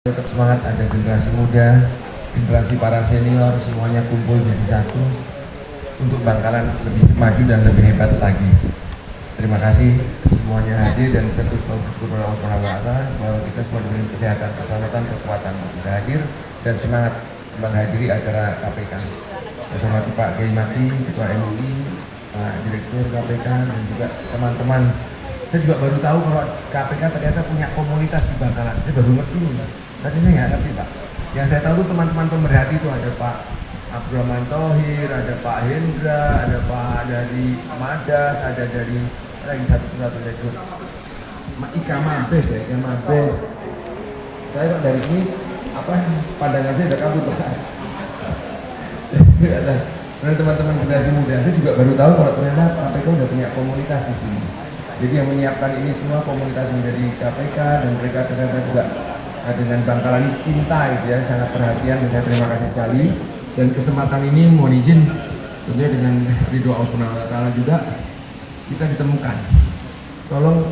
Tetap semangat, ada generasi muda, generasi para senior, semuanya kumpul jadi satu untuk Bangkalan lebih maju dan lebih hebat lagi. Terima kasih semuanya hadir dan tentu bersyukur Allah SWT bahwa kita semua diberi kesehatan, keselamatan, kekuatan untuk bisa hadir dan semangat menghadiri acara KPK. Bersama Pak Kiai Mati, Ketua MUI, Pak Direktur KPK dan juga teman-teman. Saya juga baru tahu kalau KPK ternyata punya komunitas di Bangkalan. Saya baru ngerti. Tadi saya nggak ngerti Pak. Yang saya tahu itu teman-teman pemerhati itu ada Pak Abdurrahman Thohir, ada Pak Hendra, ada Pak dari Madas, ada dari lagi satu saya sebut Ika Mabes ya, Ika Mabes. Saya kok dari sini apa pandangan saya udah kabur Pak. Karena teman-teman generasi muda saya juga baru tahu kalau ternyata KPK udah punya komunitas di sini. Jadi yang menyiapkan ini semua komunitas menjadi KPK dan mereka ternyata juga dengan Bangkalan ini cinta gitu ya, sangat perhatian dan saya terima kasih sekali. Dan kesempatan ini mohon izin tentunya dengan ridho Allah SWT juga kita ditemukan. Tolong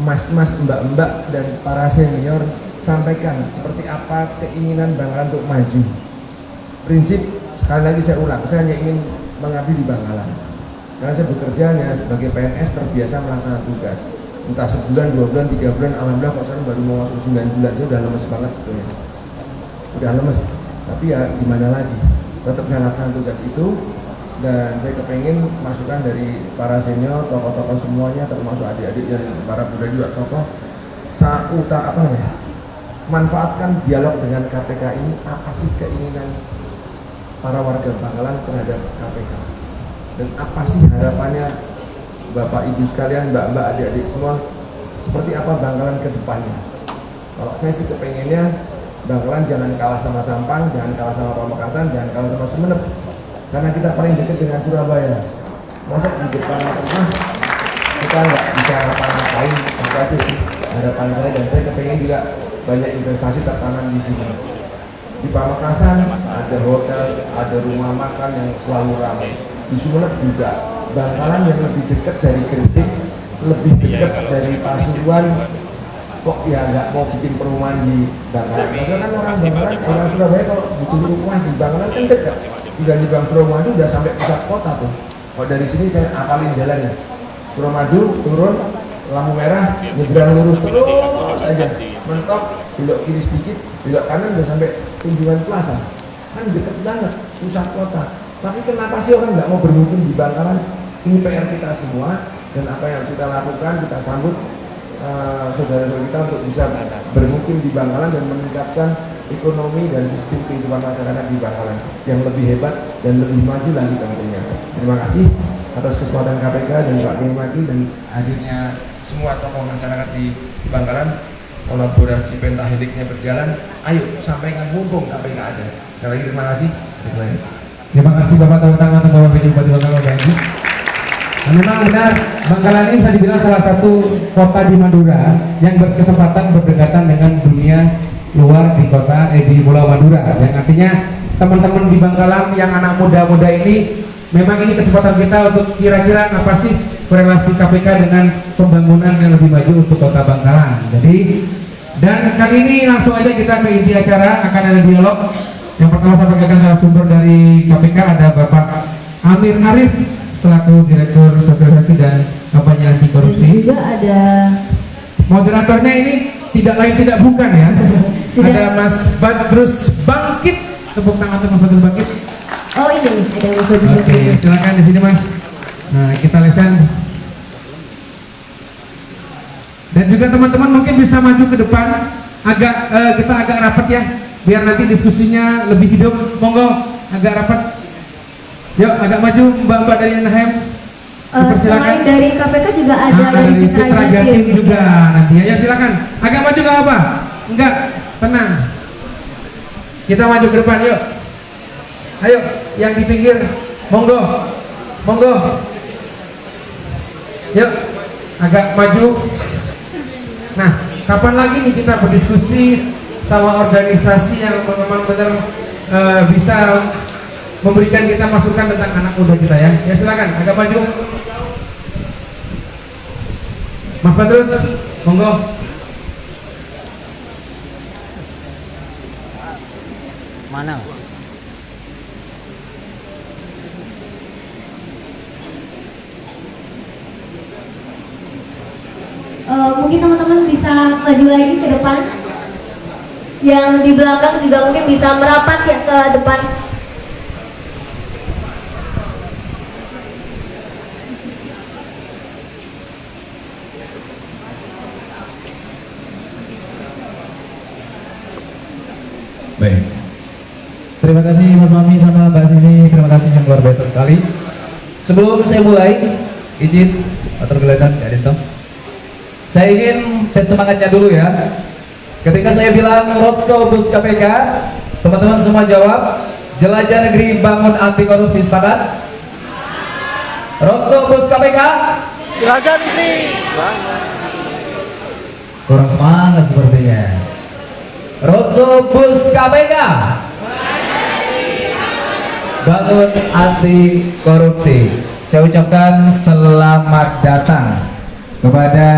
mas-mas, mbak-mbak dan para senior sampaikan seperti apa keinginan Bangkalan untuk maju. Prinsip sekali lagi saya ulang, saya hanya ingin mengabdi di Bangkalan. Karena saya bekerja hanya sebagai PNS terbiasa melaksanakan tugas. Entah sebulan, 2 bulan, 3 bulan, alhamdulillah kok sekarang baru mau masuk 9 bulan, saya udah lemes banget sebetulnya. Udah lemes, tapi ya gimana lagi, tetap saya laksanakan tugas itu. Dan saya kepengen masukan dari para senior, tokoh-tokoh semuanya, termasuk adik-adik dan para muda juga tokoh, manfaatkan dialog dengan KPK ini, apa sih keinginan para warga Bangkalan terhadap KPK. Dan apa sih harapannya Bapak Ibu sekalian, Mbak-mbak, adik-adik semua, seperti apa Bangkalan ke depannya. Kalau saya sih kepengennya Bangkalan jangan kalah sama Sampang, jangan kalah sama Pamekasan, jangan kalah sama Sumeneb. Karena kita paling dekat dengan Surabaya. Masa di depan rumah kita nggak bisa ngapa-ngapain, itu sih harapan saya. Dan saya kepengen juga banyak investasi tertanam di sini. Di Pamekasan ada hotel, ada rumah makan yang selalu ramai. Di Sumeneb juga. Bangkalan yang lebih dekat dari Gresik, lebih dekat dari Pasuruan, kok ya nggak mau bikin perumahan di Bangkalan. Karena kan orang Bangkalan, orang Surabaya kalau butuh rumah di Bangkalan kan dekat. Tidak di Bang Suramadu udah sampai pusat kota tuh. Kalau dari sini saya apalin jalannya. Suramadu turun lampu merah, nyebrang lurus terus aja, mentok, belok kiri sedikit, belok kanan udah sampai Tunjungan Plaza. Kan deket banget pusat kota. Tapi kenapa sih orang nggak mau bermukim di Bangkalan? Ini PR kita semua dan apa yang kita lakukan kita sambut saudara-saudara kita untuk bisa bermukim di Bangkalan dan meningkatkan ekonomi dan sistem kehidupan masyarakat di Bangkalan yang lebih hebat dan lebih maju lagi tentunya. Terima kasih atas kesempatan KPK dan Pak Kiai Mati dan hadirnya semua tokoh masyarakat di Bangkalan. Kolaborasi pentaheliknya berjalan. Ayo sampaikan mumpung KPK ada. Sekali lagi terima kasih. Terima kasih Bapak, tepuk tangan untuk Bapak Bupati Bangkalan Banggi. Nah, memang benar Bangkalan ini bisa dibilang salah satu kota di Madura yang berkesempatan berdekatan dengan dunia luar di di Pulau Madura. Yang artinya teman-teman di Bangkalan yang anak muda-muda ini memang ini kesempatan kita untuk kira-kira apa sih korelasi KPK dengan pembangunan yang lebih maju untuk kota Bangkalan. Jadi dan kali ini langsung aja kita ke inti acara, akan ada dialog. Yang pertama saya pakaikan narasumber dari KPK ada Bapak Amir Arif selaku Direktur Sosialisasi dan Kampanye Anti Korupsi. Juga ada moderatornya ini tidak lain tidak bukan ya. Ada Mas Badrus Bangkit. Tepuk tangan untuk Mas Badrus Bangkit. Oh ini ada Mas Badrus Bangkit. Oke, silakan di sini Mas. Nah, kita lesan. Dan juga teman-teman mungkin bisa maju ke depan. Kita agak rapat ya. Biar nanti diskusinya lebih hidup. Monggo agak rapat. Yuk agak maju Mbak-mbak dari Anaheim. Selain dari KPK juga ada dari Fitra Jatim ya. juga nanti ya silakan. Agak maju gak apa? Enggak, tenang. Kita maju ke depan yuk. Ayo yang di pinggir monggo. Monggo. Yuk agak maju. Nah, kapan lagi nih kita berdiskusi sama organisasi yang memang benar bisa memberikan kita masukan tentang anak muda kita ya. Ya silakan, agak maju. Mas Badrus, monggo. Mana? Mungkin teman-teman bisa maju lagi ke depan. Yang di belakang juga mungkin bisa merapat ya ke depan. Baik. Terima kasih Mas Mami sama Mbak Sisi, terima kasih yang luar biasa sekali. Sebelum saya mulai, izin atau geladan Kak Dinto. Saya ingin tes semangatnya dulu ya. Ketika saya bilang roadshow bus KPK, teman-teman semua jawab, jelajah negeri bangun anti korupsi, sepakat? Roadshow bus KPK? Jelajah negeri. Kurang semangat sepertinya. Roadshow bus KPK? Bangun anti korupsi. Saya ucapkan selamat datang kepada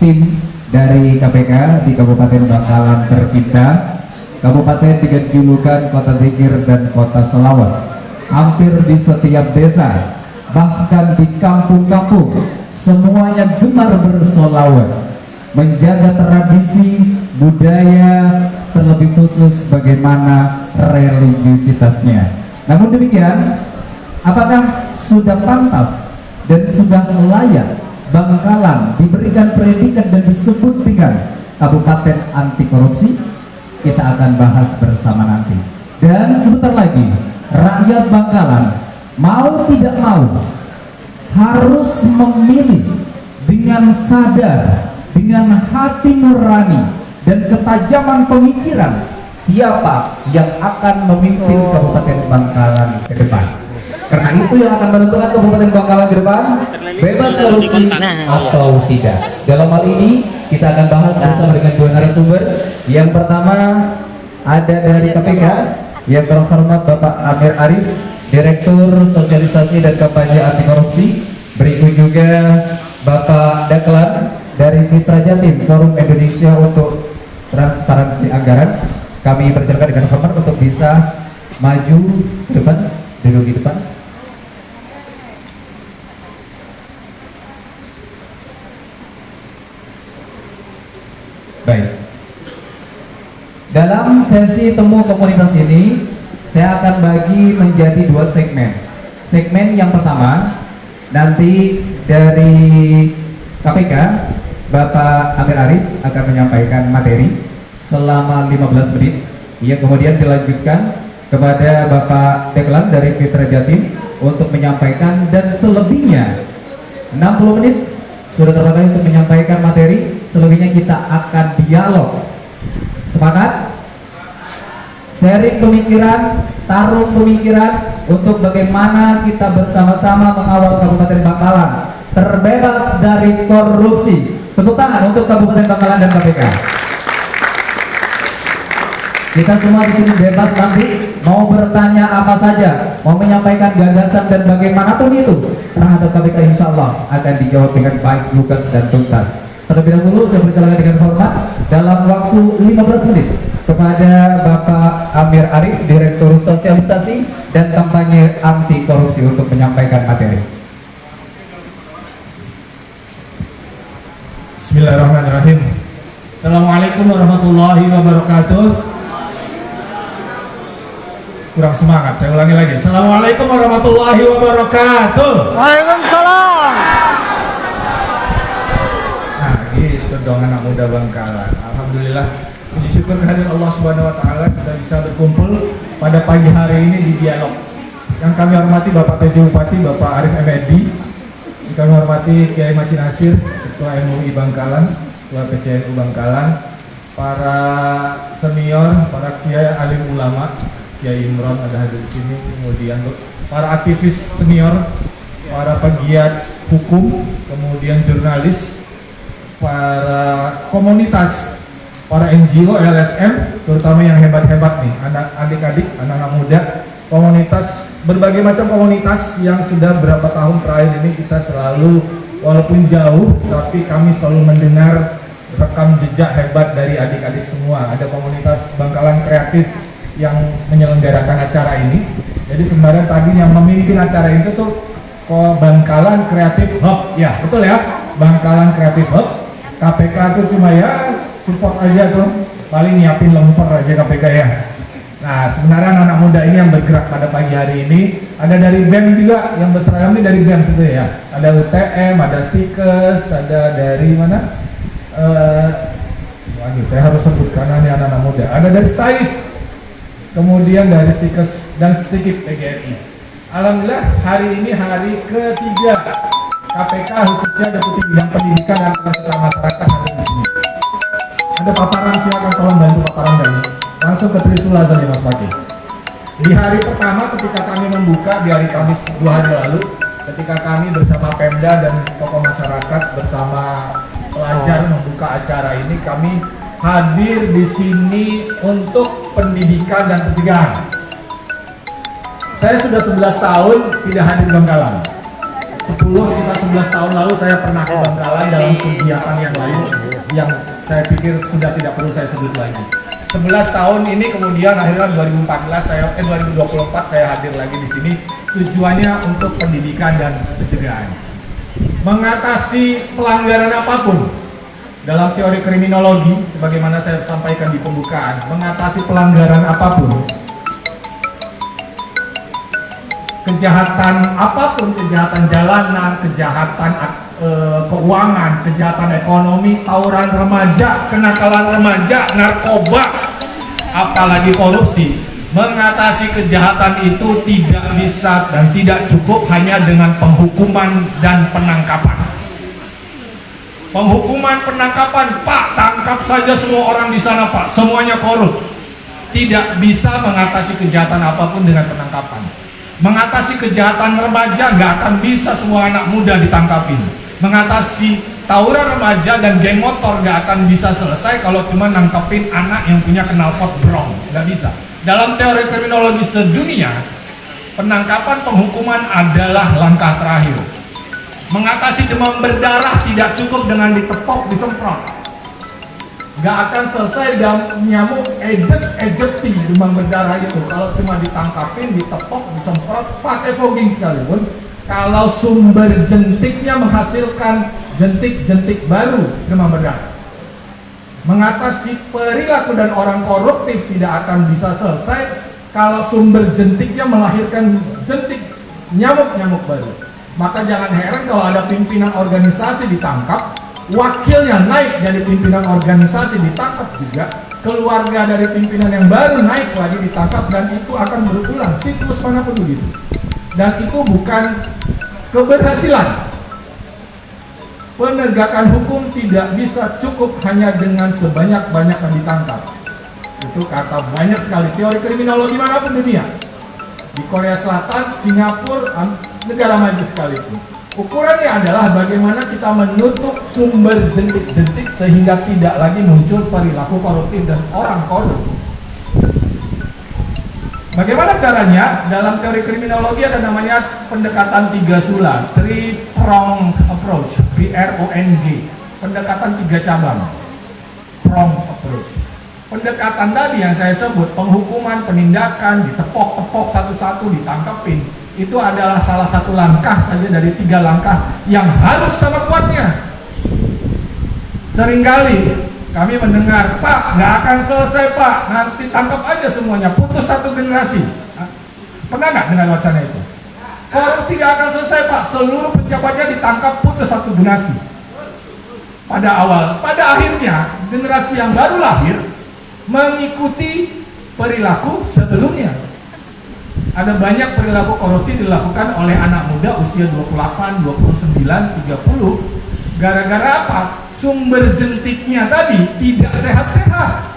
tim dari KPK di Kabupaten Bangkalan tercinta, kabupaten dengan julukan kota zikir dan kota selawat. Hampir di setiap desa, bahkan di kampung-kampung, semuanya gemar bersolawat, menjaga tradisi budaya, terlebih khusus bagaimana religiusitasnya. Namun demikian, apakah sudah pantas dan sudah layak Bangkalan diberikan predikat dan disebut dengan Kabupaten Anti Korupsi? Kita akan bahas bersama nanti. Dan sebentar lagi, rakyat Bangkalan mau tidak mau harus memilih dengan sadar, dengan hati nurani dan ketajaman pemikiran siapa yang akan memimpin Kabupaten Bangkalan ke depan. Karena itu yang akan menentukan Kabupaten Bangkalan ke depan bebas korupsi atau tidak. Dalam hal ini kita akan bahas bersama dengan dua narasumber. Yang pertama ada dari KPK yang terhormat Bapak Amir Arif, Direktur Sosialisasi dan Kampanye Anti Korupsi. Berikut juga Bapak Daklan dari Fitra Jatim, Forum Indonesia untuk Transparansi Anggaran. Kami persilakan dengan hormat untuk bisa maju ke depan, duduk di depan. Baik. Dalam sesi temu komunitas ini, saya akan bagi menjadi dua segmen. Segmen yang pertama, nanti dari KPK, Bapak Amir Arif akan menyampaikan materi selama 15 menit. Ia kemudian dilanjutkan kepada Bapak Deklan dari Fitra Jatim untuk menyampaikan, dan selebihnya 60 menit sudah terpakai untuk menyampaikan materi. Selebihnya kita akan dialog. Semangat, sharing pemikiran, tarung pemikiran untuk bagaimana kita bersama-sama mengawal Kabupaten Bangkalan terbebas dari korupsi. Tepuk tangan untuk Kabupaten Bangkalan dan KPK. Kita semua di sini bebas nanti mau bertanya apa saja, mau menyampaikan gagasan dan bagaimanapun itu terhadap KPK, insya Allah akan dijawab dengan baik, lugas dan tuntas. Terlebih dahulu saya persilakan dengan hormat dalam waktu 15 menit kepada Bapak Amir Arif, Direktur Sosialisasi dan Kampanye Anti Korupsi untuk menyampaikan materi. Bismillahirrahmanirrahim. Assalamualaikum warahmatullahi wabarakatuh. Kurang semangat, saya ulangi lagi. Assalamualaikum warahmatullahi wabarakatuh. Waalaikumsalam. Nah gitu dong anak muda Bangkalan. Alhamdulillah, puji syukur kehadiran Allah Subhanahu Wa Taala kita bisa berkumpul pada pagi hari ini di dialog. Yang kami hormati Bapak PJ Bupati, Bapak Arif MND. Yang kami hormati Kiai Maci Nasir, Ketua MUI Bangkalan, Ketua PCNU Bangkalan, para senior, para kiai alim ulama, Kiai Imron ada hadir di sini, kemudian para aktivis senior, para pegiat hukum, kemudian jurnalis, para komunitas, para NGO, LSM, terutama yang hebat-hebat nih, adik-adik, anak-anak muda, komunitas, berbagai macam komunitas yang sudah berapa tahun terakhir ini kita selalu, walaupun jauh, tapi kami selalu mendengar rekam jejak hebat dari adik-adik semua. Ada komunitas Bangkalan Kreatif yang menyelenggarakan acara ini. Jadi sebenarnya tadi yang memimpin acara itu tuh Bangkalan Creative Hub, ya betul ya, Bangkalan Creative Hub. KPK tuh cuma ya support aja tuh, paling nyiapin lemper aja KPK ya. Nah sebenarnya anak muda ini yang bergerak pada pagi hari ini ada dari BEM juga, yang berseragam ini dari BEM sebetulnya ya. Ada UTM, ada Stikes, ada dari mana? Waduh, saya harus sebut karena ini anak-anak muda. Ada dari STAIS, kemudian dari Stikes dan Stikip PGRI. Alhamdulillah hari ini hari ketiga KPK khususnya Deputi Bidang Pendidikan dan Kesejahteraan Masyarakat hadir di sini. Ada paparan, silakan tolong bantu paparan dari langsung ke Trisulazan ya Mas Paki. Di hari pertama ketika kami membuka di hari Kamis 2 hari lalu, ketika kami bersama Pemda dan tokoh masyarakat bersama pelajar membuka acara ini, kami hadir di sini untuk pendidikan dan pencegahan. Saya sudah 11 tahun tidak hadir di Bangkalan. 11 tahun lalu saya pernah ke Bangkalan dalam kegiatan yang lain yang saya pikir sudah tidak perlu saya sebut lagi. 11 tahun ini kemudian akhirnya 2024 saya hadir lagi di sini. Tujuannya untuk pendidikan dan pencegahan. Mengatasi pelanggaran apapun. Dalam teori kriminologi, sebagaimana saya sampaikan di pembukaan, mengatasi pelanggaran apapun, kejahatan apapun, kejahatan jalanan, kejahatan keuangan, kejahatan ekonomi, tawuran remaja, kenakalan remaja, narkoba, apalagi korupsi, mengatasi kejahatan itu tidak bisa dan tidak cukup hanya dengan penghukuman dan penangkapan. Penghukuman, penangkapan, Pak, tangkap saja semua orang di sana, Pak, semuanya korup. Tidak bisa mengatasi kejahatan apapun dengan penangkapan. Mengatasi kejahatan remaja nggak akan bisa semua anak muda ditangkapin. Mengatasi tawuran remaja dan geng motor nggak akan bisa selesai kalau cuma nangkepin anak yang punya knalpot brong, nggak bisa. Dalam teori kriminologi sedunia, penangkapan, penghukuman adalah langkah terakhir. Mengatasi demam berdarah tidak cukup dengan ditepok, disemprot. Gak akan selesai nyamuk Aedes aegypti demam berdarah itu kalau cuma ditangkapin, ditepok, disemprot, pakai fogging sekalipun. Kalau sumber jentiknya menghasilkan jentik-jentik baru demam berdarah. Mengatasi perilaku dan orang koruptif tidak akan bisa selesai kalau sumber jentiknya melahirkan jentik nyamuk-nyamuk baru. Maka jangan heran kalau ada pimpinan organisasi ditangkap, wakilnya naik jadi pimpinan organisasi ditangkap juga, keluarga dari pimpinan yang baru naik lagi ditangkap, dan itu akan berulang, siklus manapun begitu. Dan itu bukan keberhasilan. Penegakan hukum tidak bisa cukup hanya dengan sebanyak-banyak yang ditangkap. Itu kata banyak sekali teori kriminologi manapun dunia. Di Korea Selatan, Singapura, negara maju sekalipun. Ukurannya adalah bagaimana kita menutup sumber jentik-jentik sehingga tidak lagi muncul perilaku koruptif dan orang korup. Bagaimana caranya? Dalam teori kriminologi ada namanya pendekatan 3 sula, 3-pronged approach, PRONG, pendekatan 3 cabang, prong approach. Pendekatan tadi yang saya sebut, penghukuman, penindakan, ditepok-tepok satu-satu, ditangkapin, itu adalah salah satu langkah saja dari 3 langkah yang harus sama kuatnya. Seringkali kami mendengar, Pak, nggak akan selesai Pak, nanti tangkap aja semuanya, putus satu generasi. Pernah nggak dengar wacana itu? Korupsi nggak akan selesai Pak, seluruh pejabatnya ditangkap, putus satu generasi. Pada akhirnya generasi yang baru lahir mengikuti perilaku sebelumnya. Ada banyak perilaku koruptif dilakukan oleh anak muda usia 28, 29, 30. Gara-gara apa? Sumber jentiknya tadi tidak sehat-sehat.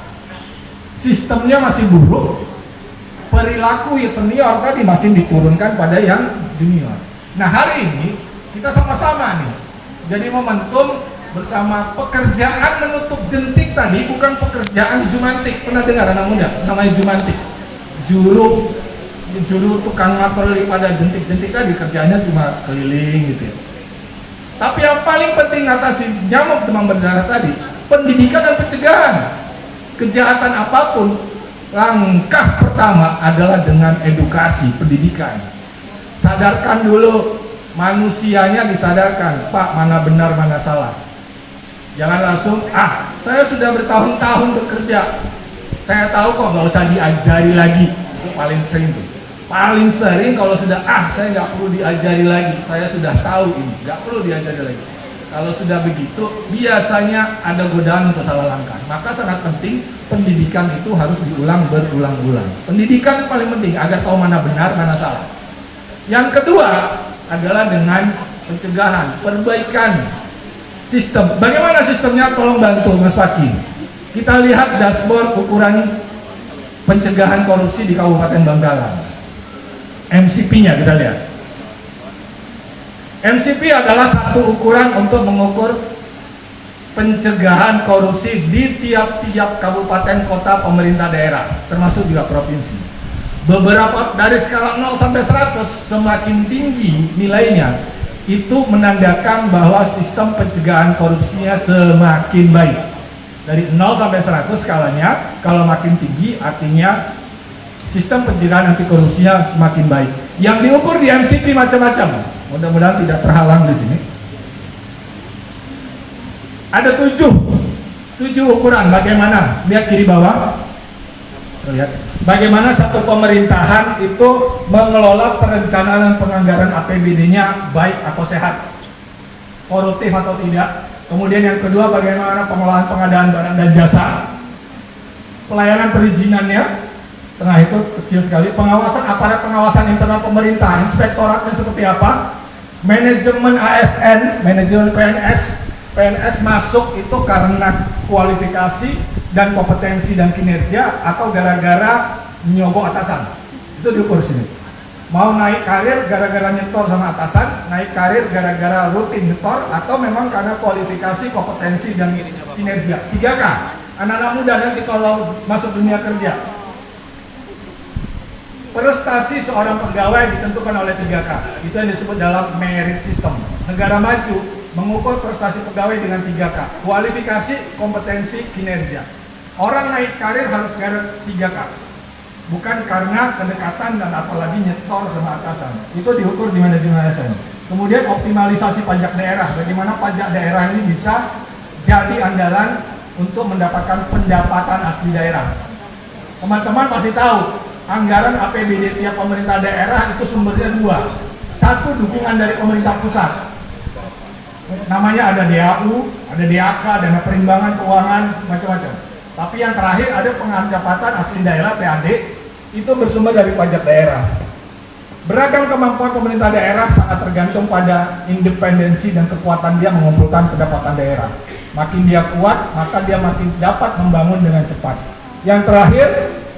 Sistemnya masih buruk. Perilaku yang senior tadi masih diturunkan pada yang junior. Nah hari ini kita sama-sama nih. Jadi momentum bersama pekerjaan menutup jentik tadi bukan pekerjaan jumantik. Pernah dengar anak muda? Namanya jumantik. Juru tukang patroli pada jentik-jentik tadi kerjanya cuma keliling gitu ya. Tapi yang paling penting atasi nyamuk demam berdarah tadi, pendidikan dan pencegahan. Kejahatan apapun Langkah pertama adalah dengan edukasi, pendidikan. Sadarkan dulu, manusianya disadarkan, Pak, mana benar, mana salah. Jangan langsung, saya sudah bertahun-tahun bekerja, saya tahu kok, nggak usah diajari lagi. Itu paling sering tuh. Paling sering kalau sudah, saya nggak perlu diajari lagi, saya sudah tahu ini, nggak perlu diajari lagi. Kalau sudah begitu, biasanya ada godaan untuk salah langkah. Maka sangat penting pendidikan itu harus diulang berulang-ulang. Pendidikan itu paling penting agar tahu mana benar, mana salah. Yang kedua adalah dengan pencegahan, perbaikan sistem. Bagaimana sistemnya? Tolong bantu Mas Fakih. Kita lihat dashboard ukuran pencegahan korupsi di Kabupaten Bangkalan. MCP-nya kita lihat. MCP adalah satu ukuran untuk mengukur pencegahan korupsi di tiap-tiap kabupaten kota pemerintah daerah, termasuk juga provinsi. Beberapa dari skala 0 sampai 100 semakin tinggi nilainya, itu menandakan bahwa sistem pencegahan korupsinya semakin baik. Dari 0 sampai 100 skalanya, kalau makin tinggi artinya sistem pencegahan anti korupsinya semakin baik. Yang diukur di MCP macam-macam. Mudah-mudahan tidak terhalang di sini. Ada 7 ukuran. Bagaimana? Lihat kiri bawah. Lihat. Bagaimana satu pemerintahan itu mengelola perencanaan dan penganggaran APBD-nya baik atau sehat, koruptif atau tidak. Kemudian yang kedua, bagaimana pengelolaan pengadaan barang dan jasa, pelayanan perizinannya. Tengah itu kecil sekali. Pengawasan, aparat pengawasan internal pemerintah, inspektoratnya seperti apa. Manajemen ASN, manajemen PNS masuk itu karena kualifikasi dan kompetensi dan kinerja atau gara-gara nyogok atasan. Itu diukur sini. Mau naik karir gara-gara nyetor sama atasan, naik karir gara-gara rutin nyetor, atau memang karena kualifikasi, kompetensi dan kinerja. 3K. Anak-anak muda nanti kalau masuk dunia kerja, prestasi seorang pegawai ditentukan oleh 3K. Itu yang disebut dalam merit system. Negara maju mengukur prestasi pegawai dengan 3K. Kualifikasi, kompetensi, kinerja. Orang naik karir harus gara 3K. Bukan karena kedekatan dan apalagi nyetor sama atasan. Itu diukur di manajemen ASN. Kemudian optimalisasi pajak daerah. Bagaimana pajak daerah ini bisa jadi andalan untuk mendapatkan pendapatan asli daerah. Teman-teman pasti tahu, anggaran APBD tiap pemerintah daerah itu sumbernya 2. Satu, dukungan dari pemerintah pusat. Namanya ada DAU, ada DAK, dana perimbangan keuangan, macam-macam. Tapi yang terakhir ada pendapatan asli daerah PAD, itu bersumber dari pajak daerah. Beragam kemampuan pemerintah daerah sangat tergantung pada independensi dan kekuatan dia mengumpulkan pendapatan daerah. Makin dia kuat, maka dia makin dapat membangun dengan cepat. Yang terakhir,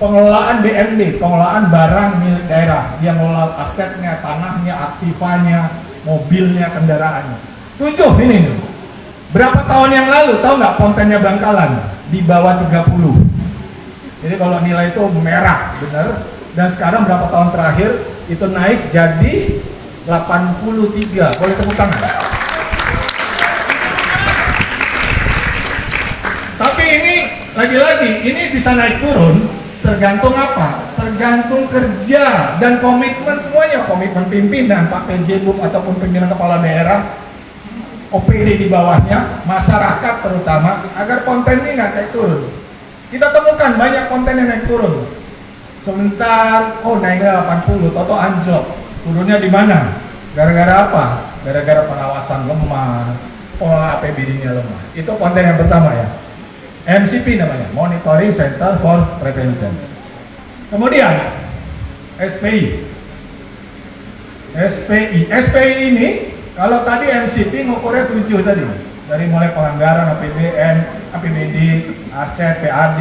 pengelolaan BMD, pengelolaan barang milik daerah. Dia mengelola asetnya, tanahnya, aktifanya, mobilnya, kendaraannya. 7 ini. Berapa tahun yang lalu, tahu nggak pontennya Bangkalan? Di bawah 30. Jadi kalau nilai itu merah, benar. Dan sekarang berapa tahun terakhir, itu naik jadi 83. Boleh tepuk tangan. Tapi ini, lagi-lagi, ini bisa naik turun. Tergantung apa? Tergantung kerja dan komitmen semuanya. Komitmen pimpinan, Pak PJ Buk ataupun pimpinan kepala daerah, OPD di bawahnya, masyarakat terutama, agar konten ini nggak naik turun. Kita temukan banyak konten yang naik turun. Sebentar, naiknya 80, toto anjlok. Turunnya di mana? Gara-gara apa? Gara-gara pengawasan lemah, pengelolaan APBD-nya lemah. Itu konten yang pertama ya. MCP namanya, Monitoring Center for Prevention. Kemudian SPI. SPI ini, kalau tadi MCP ngukurnya 7 tadi, dari mulai pelanggaran APBN, APBD, aset, PAD,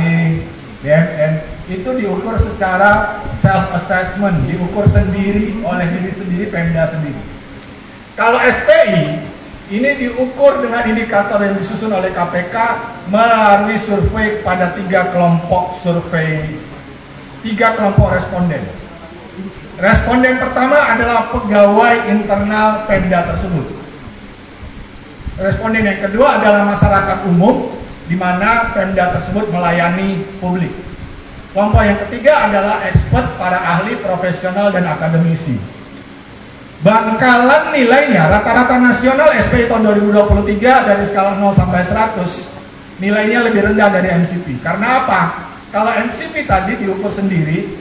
BMN, itu diukur secara self-assessment, diukur sendiri oleh diri sendiri, Pemda sendiri. Kalau SPI, ini diukur dengan indikator yang disusun oleh KPK melalui survei pada 3 kelompok survei, 3 kelompok responden. Responden pertama adalah pegawai internal Pemda tersebut. Responden yang kedua adalah masyarakat umum, di mana Pemda tersebut melayani publik. Kelompok yang ketiga adalah expert, para ahli, profesional, dan akademisi. Bangkalan nilainya rata-rata nasional SPI tahun 2023 dari skala 0 sampai 100 nilainya lebih rendah dari MCP. Karena apa? Kalau MCP tadi diukur sendiri,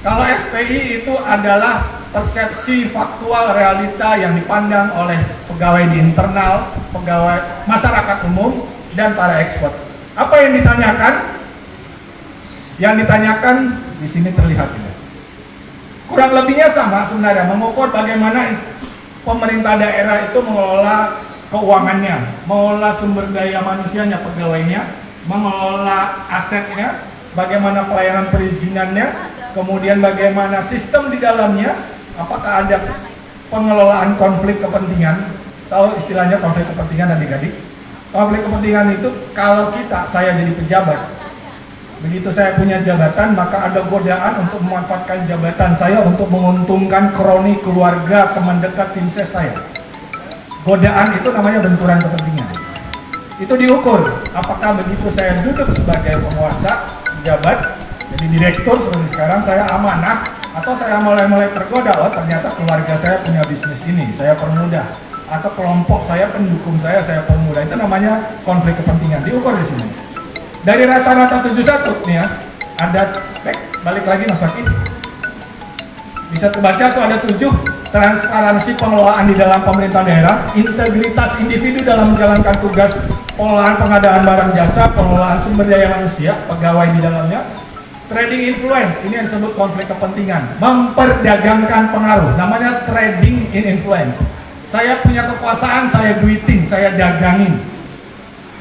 kalau SPI itu adalah persepsi faktual realita yang dipandang oleh pegawai di internal, pegawai masyarakat umum, dan para expert. Apa yang ditanyakan? Yang ditanyakan di sini terlihat ya. Kurang lebihnya sama sebenarnya, mengukur bagaimana pemerintah daerah itu mengelola keuangannya, mengelola sumber daya manusianya, pegawainya, mengelola asetnya, bagaimana pelayanan perizinannya, kemudian bagaimana sistem di dalamnya, apakah ada pengelolaan konflik kepentingan. Tahu istilahnya konflik kepentingan adik-adik? Konflik kepentingan itu kalau saya jadi pejabat, begitu saya punya jabatan, maka ada godaan untuk memanfaatkan jabatan saya untuk menguntungkan kroni, keluarga, teman dekat, tim ses saya. Godaan itu namanya benturan kepentingan. Itu diukur, apakah begitu saya duduk sebagai penguasa, pejabat, jadi direktur seperti sekarang, saya amanah, atau saya mulai tergoda, oh ternyata keluarga saya punya bisnis ini, saya permudah, atau kelompok saya, pendukung saya permudah. Itu namanya konflik kepentingan, diukur di sini. Dari rata-rata 71 nih ya, ada balik lagi Mas Fakih. Bisa terbaca tuh ada 7, transparansi pengelolaan di dalam pemerintah daerah, integritas individu dalam menjalankan tugas pengelolaan pengadaan barang jasa, pengelolaan sumber daya manusia, pegawai di dalamnya, trading influence, ini yang disebut konflik kepentingan, memperdagangkan pengaruh, namanya trading in influence. Saya punya kekuasaan, saya duitin, saya dagangin.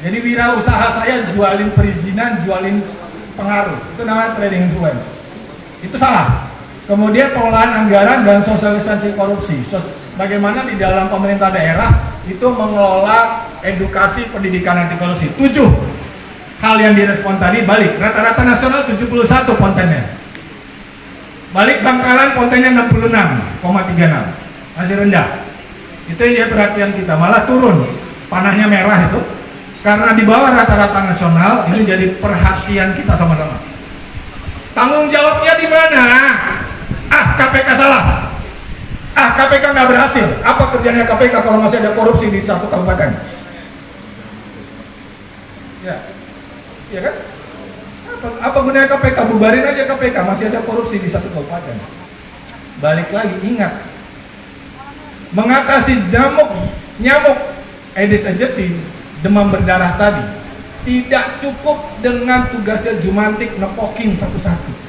Jadi wirausaha saya jualin perizinan, jualin pengaruh. Itu namanya trading influence. Itu salah. Kemudian pengelolaan anggaran dan sosialisasi korupsi. Bagaimana di dalam pemerintah daerah itu mengelola edukasi pendidikan anti korupsi. 7 hal yang direspon tadi balik. Rata-rata nasional 71 kontennya. Balik Bangkalan kontennya 66,36. Masih rendah. Itu yang jadi perhatian kita. Malah turun. Panahnya merah itu. Karena di bawah rata-rata nasional, ini jadi perhatian kita sama-sama. Tanggung jawabnya di mana? KPK salah. KPK nggak berhasil. Apa kerjanya KPK kalau masih ada korupsi di satu kabupaten? Ya kan? Apa gunanya KPK? Bubarin aja KPK, masih ada korupsi di satu kabupaten. Balik lagi, ingat. Mengatasi nyamuk Aedes aegypti, demam berdarah tadi, tidak cukup dengan tugasnya Jumantik nepokin satu-satu.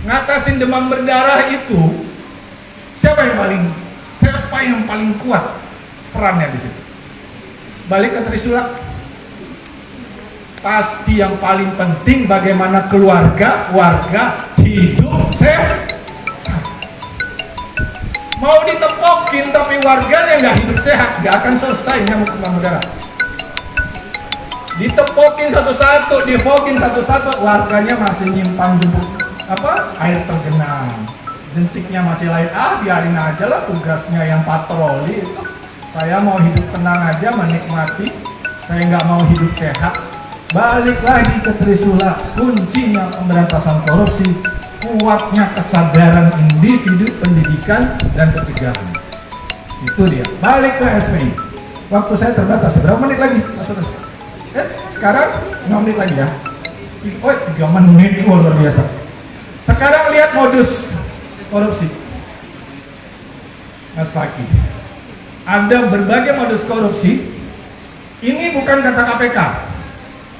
Ngatasin demam berdarah itu, siapa yang paling kuat perannya di situ? Balik ke Trisula, pasti yang paling penting bagaimana warga hidup sehat. Mau ditepokin tapi warganya nggak hidup sehat, nggak akan selesai nyamuk demam berdarah. Ditepokin satu-satu, difokin satu-satu, warganya masih nyimpan air tergenang, jentiknya masih lain. Biarin aja lah, tugasnya yang patroli itu. Saya mau hidup tenang aja, menikmati. Saya nggak mau hidup sehat. Balik lagi ke Trisula, kuncinya pemberantasan korupsi, kuatnya kesadaran individu, pendidikan, dan pencegahan. Itu dia. Balik ke SPI. Waktu saya terbatas. Berapa menit lagi? Sekarang 5 menit lagi ya. 3 menit, luar biasa. Sekarang lihat modus korupsi. Mas Fakih, ada berbagai modus korupsi. Ini bukan kata KPK,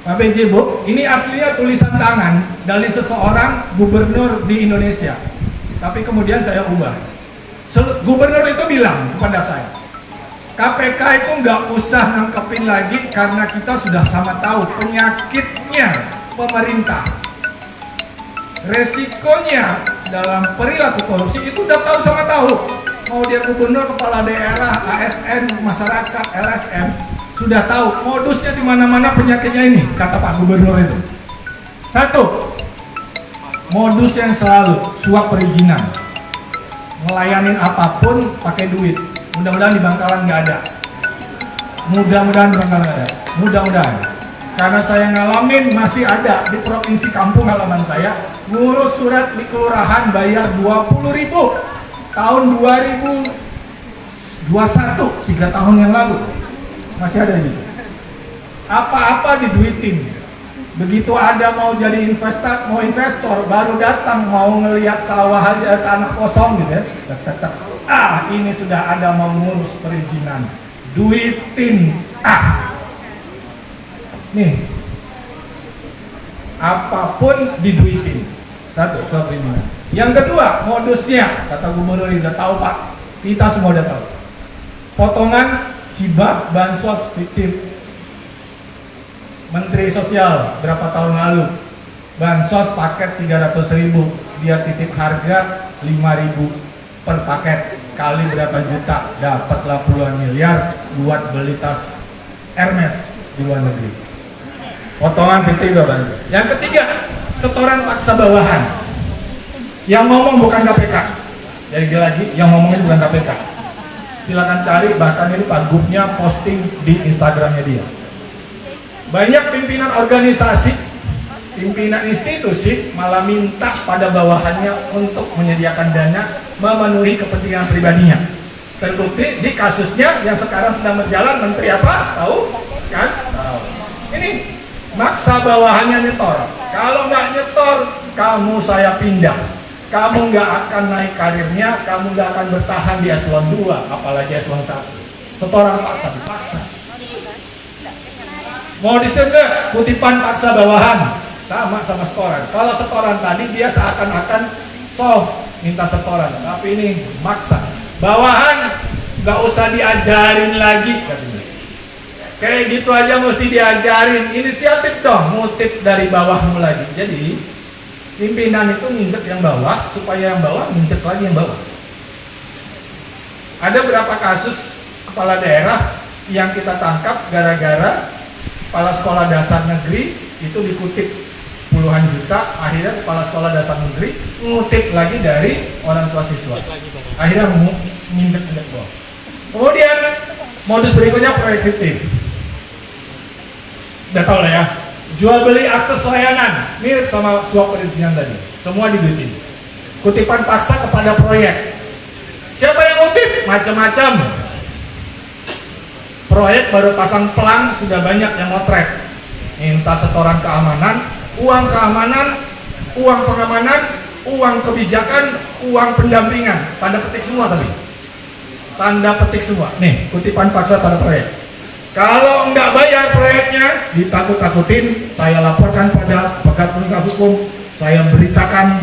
Pak BJ Bu. Ini aslinya tulisan tangan dari seseorang gubernur di Indonesia. Tapi kemudian saya ubah. Gubernur itu bilang kepada saya, KPK itu nggak usah nangkepin lagi karena kita sudah sama tahu penyakitnya pemerintah. Resikonya dalam perilaku korupsi itu udah tahu sama tahu. Mau dia gubernur, kepala daerah, ASN, masyarakat, LSM, sudah tahu modusnya di mana-mana penyakitnya ini, kata Pak Gubernur itu. 1, modus yang selalu suap perizinan. Ngelayanin apapun pakai duit. Mudah-mudahan di Bangkalan nggak ada. Mudah-mudahan di Bangkalan nggak ada. Mudah-mudahan. karena saya ngalamin masih ada di provinsi kampung halaman saya, ngurus surat di kelurahan bayar 20.000 tahun 2021, 3 tahun yang lalu masih ada gitu. Apa-apa diduitin. Begitu ada mau jadi investor baru datang mau ngelihat sawah aja tanah kosong gitu ya. Ini sudah ada mau ngurus perizinan. Duitin. Nih. Apapun diduitin. Satu, soal perizinan. Yang kedua, modusnya kata gubernur udah tahu Pak. Kita semua udah tahu. Potongan hibah bansos fiktif. Menteri Sosial berapa tahun lalu bansos paket 300.000, dia titip harga 5.000 per paket, kali berapa juta, dapatlah puluhan miliar buat beli tas Hermes di luar negeri. Potongan fiktif bansos. Yang ketiga, setoran paksa bawahan. Yang ngomong bukan KPK. Jadi lagi yang ngomongin bukan KPK. Silakan cari, bahkan ini Pak Gubnya posting di Instagramnya dia. Banyak pimpinan organisasi, pimpinan institusi malah minta pada bawahannya untuk menyediakan dana memenuhi kepentingan pribadinya. Terbukti di kasusnya yang sekarang sedang berjalan, menteri apa? Tahu? Kan? Tahu. Ini maksa bawahannya nyetor. Kalau nggak nyetor, kamu saya pindah. Kamu nggak akan naik karirnya, kamu nggak akan bertahan di eselon 2, apalagi eselon 1. Setoran paksa dipaksa. Mau disebut kutipan paksa bawahan sama setoran. Kalau setoran tadi dia seakan-akan soft minta setoran, tapi ini maksa. Bawahan nggak usah diajarin lagi katanya. Kayak gitu aja mesti diajarin. Inisiatif dong, ngutip dari bawahmu lagi. Jadi pimpinan itu nginjek yang bawah supaya yang bawah nginjek lagi yang bawah. Ada berapa kasus kepala daerah yang kita tangkap gara-gara kepala sekolah dasar negeri itu dikutip puluhan juta, akhirnya kepala sekolah dasar negeri ngutip lagi dari orang tua siswa, akhirnya nginjek bawah. Kemudian modus berikutnya proyek fiktif. Udah tau lah ya, jual beli akses layanan mirip sama suap perizinan tadi, semua diduitin. Kutipan paksa kepada proyek, siapa yang ngutip? Macam-macam. Proyek baru pasang pelang sudah banyak yang motret, minta setoran keamanan, uang pengamanan, uang kebijakan, uang pendampingan, tanda petik semua tapi tanda petik semua. Nih kutipan paksa pada proyek. Kalau nggak bayar proyeknya, ditakut-takutin, saya laporkan pada penegak hukum, saya beritakan.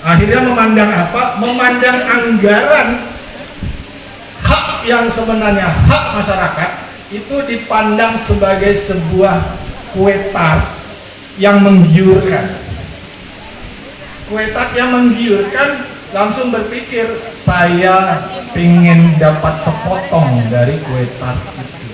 Akhirnya memandang apa? Memandang anggaran yang sebenarnya hak masyarakat itu dipandang sebagai sebuah kue tart yang menggiurkan. Kue tart yang menggiurkan, langsung berpikir saya ingin dapat sepotong dari kue tart itu.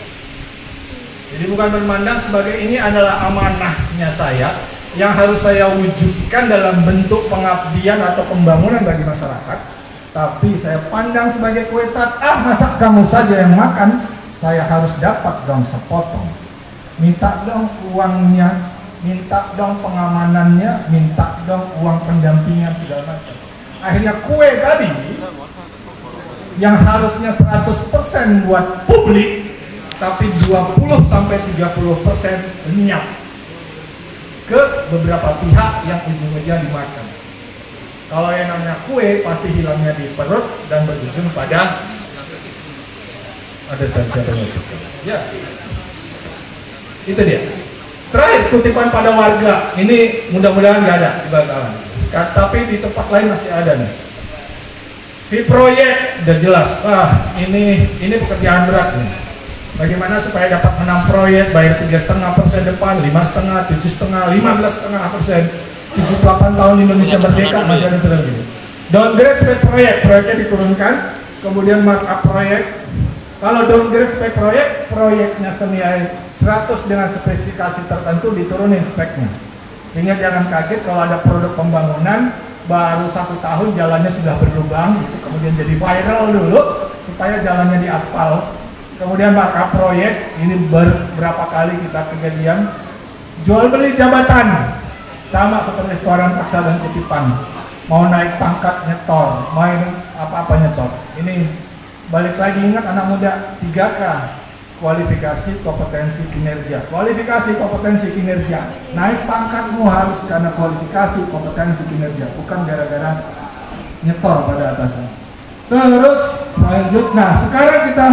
Jadi bukan bermandang sebagai ini adalah amanahnya saya yang harus saya wujudkan dalam bentuk pengabdian atau pembangunan bagi masyarakat. Tapi saya pandang sebagai kue tart, masa kamu saja yang makan, saya harus dapat dong sepotong. Minta dong uangnya, minta dong pengamanannya, minta dong uang pendampingan segala macam. Akhirnya kue tadi yang harusnya 100% buat publik, tapi 20-30% lenyap ke beberapa pihak yang ujung-ujungnya dimakan. Kalau yang namanya kue pasti hilangnya di perut dan berujung pada ada terjadinya. Ya, itu dia. Terakhir kutipan pada warga. Ini mudah-mudahan nggak ada di Bangkalan. Tapi di tempat lain masih ada nih. Di proyek udah jelas. Ini pekerjaan berat nih. Bagaimana supaya dapat menang proyek, bayar 3,5% depan, 5,5%, 7,5%, 15,5%. 78 tahun Indonesia merdeka masih ada terus gitu. Downgrade spek proyeknya diturunkan, kemudian markup proyek. Kalau downgrade spek proyeknya senilai 100 dengan spesifikasi tertentu diturunin speknya. Sehingga jangan kaget kalau ada produk pembangunan baru 1 tahun jalannya sudah berlubang, kemudian jadi viral dulu supaya jalannya diaspal. Kemudian Pak Kaproyek, ini berapa kali kita kejadian jual beli jabatan, sama seperti setoran paksa dan kutipan. Mau naik pangkat nyetor, main apa-apa nyetor. Ini balik lagi, ingat anak muda, 3K, kualifikasi, kompetensi, kinerja. Kualifikasi, kompetensi, kinerja. Naik pangkatmu harus karena kualifikasi, kompetensi, kinerja, bukan gara-gara nyetor pada atasan. Terus lanjut. Nah, sekarang kita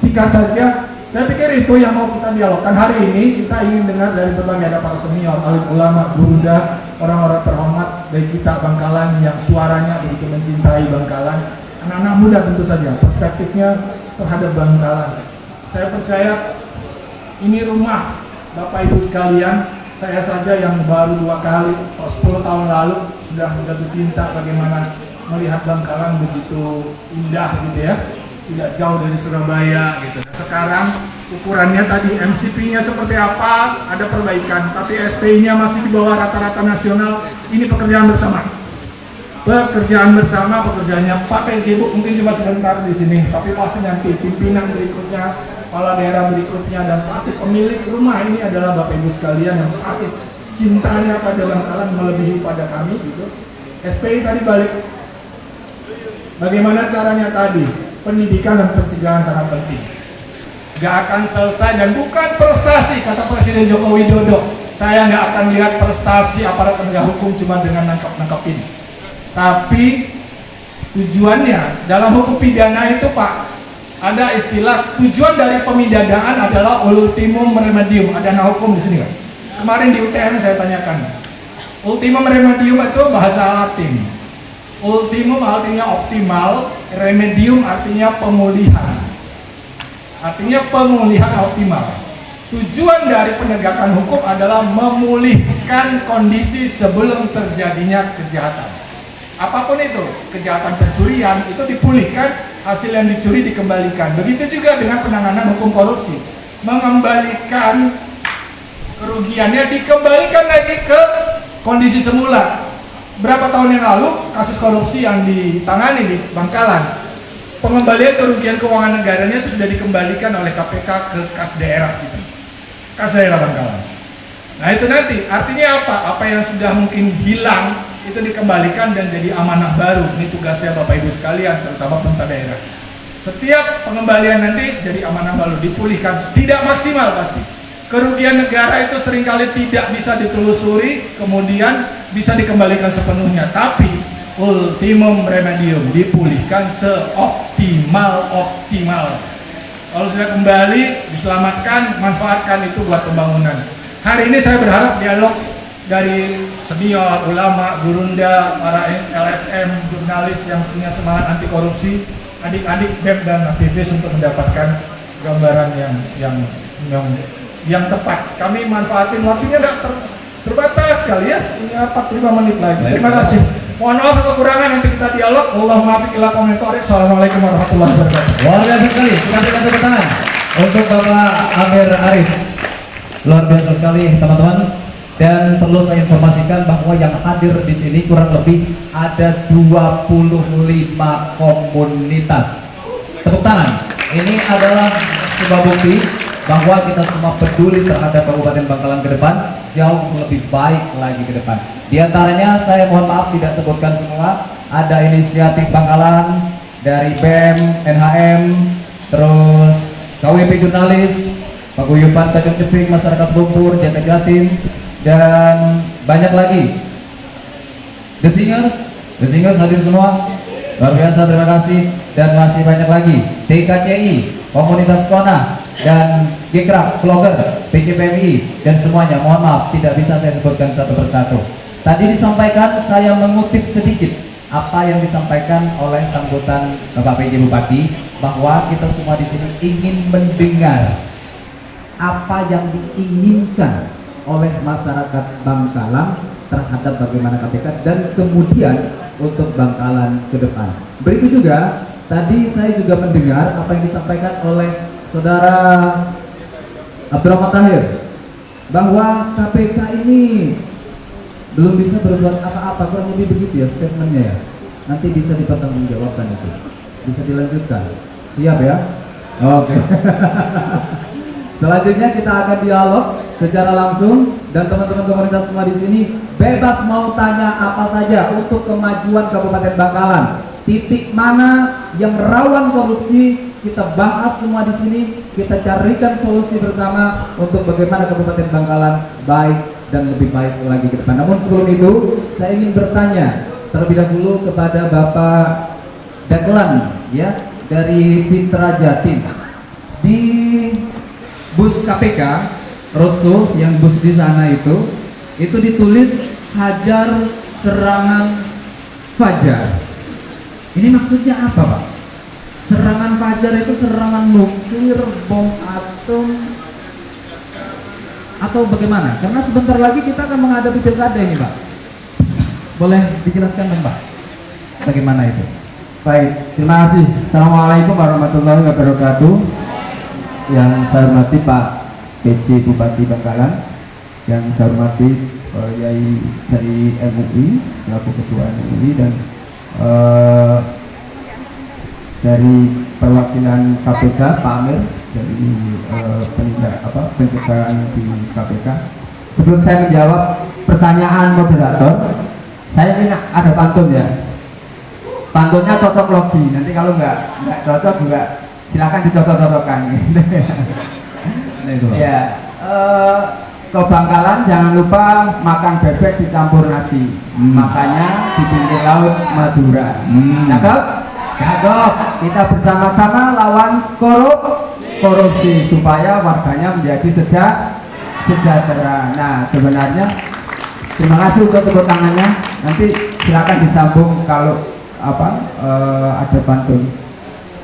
singkat saja. Saya pikir itu yang mau kita dialogkan hari ini. Kita ingin dengar dari berbagai, ada para senior, alim ulama, gurunda, orang-orang terhormat dari kita Bangkalan yang suaranya begitu mencintai Bangkalan. Anak-anak muda tentu saja perspektifnya terhadap Bangkalan. Saya percaya ini rumah Bapak Ibu sekalian. Saya saja yang baru 2 kali 10 tahun lalu sudah jatuh cinta bagaimana melihat Bangkalan begitu indah gitu ya, tidak jauh dari Surabaya gitu. Sekarang ukurannya tadi MCP-nya seperti apa, ada perbaikan, tapi SPI-nya masih di bawah rata-rata nasional. Ini pekerjaan bersama. Pekerjaan bersama, pekerjaannya Pak PJ Bu mungkin cuma sebentar di sini, tapi pasti nanti pimpinan berikutnya, kepala daerah berikutnya, dan pasti pemilik rumah ini adalah Bapak Ibu sekalian yang pasti cintanya pada Bangkalan melebihi pada kami gitu. SPI tadi balik. Bagaimana caranya tadi? Pendidikan dan pencegahan sangat penting. Gak akan selesai dan bukan prestasi, kata Presiden Joko Widodo. Saya nggak akan lihat prestasi aparat penegak hukum cuma dengan nangkep-nangkepin. Tapi tujuannya dalam hukum pidana itu Pak, ada istilah tujuan dari pemidanaan adalah ultimum remedium. Ada anak hukum di sini kan? Kemarin di UTM saya tanyakan. Ultimum remedium itu bahasa Latin. Ultimum artinya optimal, remedium artinya pemulihan. Artinya pemulihan optimal. Tujuan dari penegakan hukum adalah memulihkan kondisi sebelum terjadinya kejahatan. Apapun itu, kejahatan pencurian itu dipulihkan, hasil yang dicuri dikembalikan. Begitu juga dengan penanganan hukum korupsi. Mengembalikan kerugiannya, dikembalikan lagi ke kondisi semula. Berapa tahun yang lalu kasus korupsi yang ditangani di Bangkalan, pengembalian kerugian keuangan negaranya itu sudah dikembalikan oleh KPK ke kas daerah gitu. Kas daerah Bangkalan. Nah itu nanti artinya apa? Apa yang sudah mungkin hilang itu dikembalikan dan jadi amanah baru. Ini tugasnya Bapak Ibu sekalian, terutama pemerintah daerah. Setiap pengembalian nanti jadi amanah baru, dipulihkan, tidak maksimal pasti. Kerugian negara itu seringkali tidak bisa ditelusuri, kemudian bisa dikembalikan sepenuhnya. Tapi ultimum remedium, dipulihkan seoptimal-optimal. Kalau sudah kembali, diselamatkan, manfaatkan itu buat pembangunan. Hari ini saya berharap dialog dari senior, ulama, gurunda, para LSM, jurnalis yang punya semangat anti korupsi, adik-adik BEM dan aktivis untuk mendapatkan gambaran yang tepat. Kami manfaatin waktunya tidak terbatas sekali ya, punya 45 menit lagi. Terima kasih. Mohon maaf kekurangan, nanti kita dialog. Allahumma afiq ila qaumin thoriq. Assalamualaikum warahmatullahi wabarakatuh. Luar biasa sekali. Kita berikan tepuk tangan untuk Bapak Amir Arif. Luar biasa sekali teman-teman. Dan perlu saya informasikan bahwa yang hadir di sini kurang lebih ada 25 komunitas. Tepuk tangan. Ini adalah sebuah bukti bahwa kita semua peduli terhadap Kabupaten Bangkalan ke depan, jauh lebih baik lagi ke depan. Di antaranya saya mohon maaf tidak sebutkan semua. Ada inisiatif Bangkalan dari BEM, NHM, terus KWP Jurnalis, Paguyuban Kacang Cepik, Masyarakat Lumpur, Jateng Jatim, dan banyak lagi. The Singers hadir semua. Luar biasa, terima kasih. Dan masih banyak lagi. TKCI, Komunitas Kona, dan Gekraf, Vlogger, PKPMI, dan semuanya. Mohon maaf tidak bisa saya sebutkan satu persatu. Tadi disampaikan, saya mengutip sedikit apa yang disampaikan oleh sambutan Bapak PJ Bupati, bahwa kita semua di sini ingin mendengar apa yang diinginkan oleh masyarakat Bangkalan terhadap bagaimana KPK dan kemudian untuk Bangkalan ke depan. Berikut juga tadi saya juga mendengar apa yang disampaikan oleh Saudara Abdurrahman Tahir, bahwa KPK ini belum bisa berbuat apa-apa, kurang lebih begitu ya statementnya ya. Nanti bisa dipertanggungjawabkan itu, bisa dilanjutkan. Siap ya? Oke. Selanjutnya kita akan dialog secara langsung dan teman-teman komunitas semua di sini bebas mau tanya apa saja untuk kemajuan Kabupaten Bangkalan. Titik mana yang rawan korupsi kita bahas semua di sini, kita carikan solusi bersama untuk bagaimana Kabupaten Bangkalan baik dan lebih baik lagi ke depan. Namun sebelum itu, saya ingin bertanya terlebih dahulu kepada Bapak Daglan ya dari Fitra Jatim. Di bus KPK roadshow yang bus di sana itu ditulis hajar serangan fajar. Ini maksudnya apa, Pak? Serangan fajar itu serangan nuklir, bom atom, atau bagaimana? Karena sebentar lagi kita akan menghadapi pilkada ini, Pak. Boleh dijelaskan, Pak? Bagaimana itu? Baik, terima kasih. Assalamualaikum warahmatullahi wabarakatuh. Yang saya hormati Pak PJ Bupati Bangkalan, yang saya hormati Yai dari MUI selaku Ketua MUI, dan dari perwakilan KPK Pak Amir dari pencegahan di KPK. Sebelum saya menjawab pertanyaan moderator, saya ingin ada pantun ya. Pantunnya cocok logi. Nanti kalau nggak cocok juga silakan dicocok-cocokkan. Ya, ke Bangkalan jangan lupa makan bebek dicampur nasi. Makanya di pinggir laut Madura. Cakep? Cakep. Kita bersama-sama lawan korupsi supaya warganya menjadi sejahtera. Nah, sebenarnya terima kasih untuk tepuk tangannya. Nanti silakan disambung kalau ada pantun.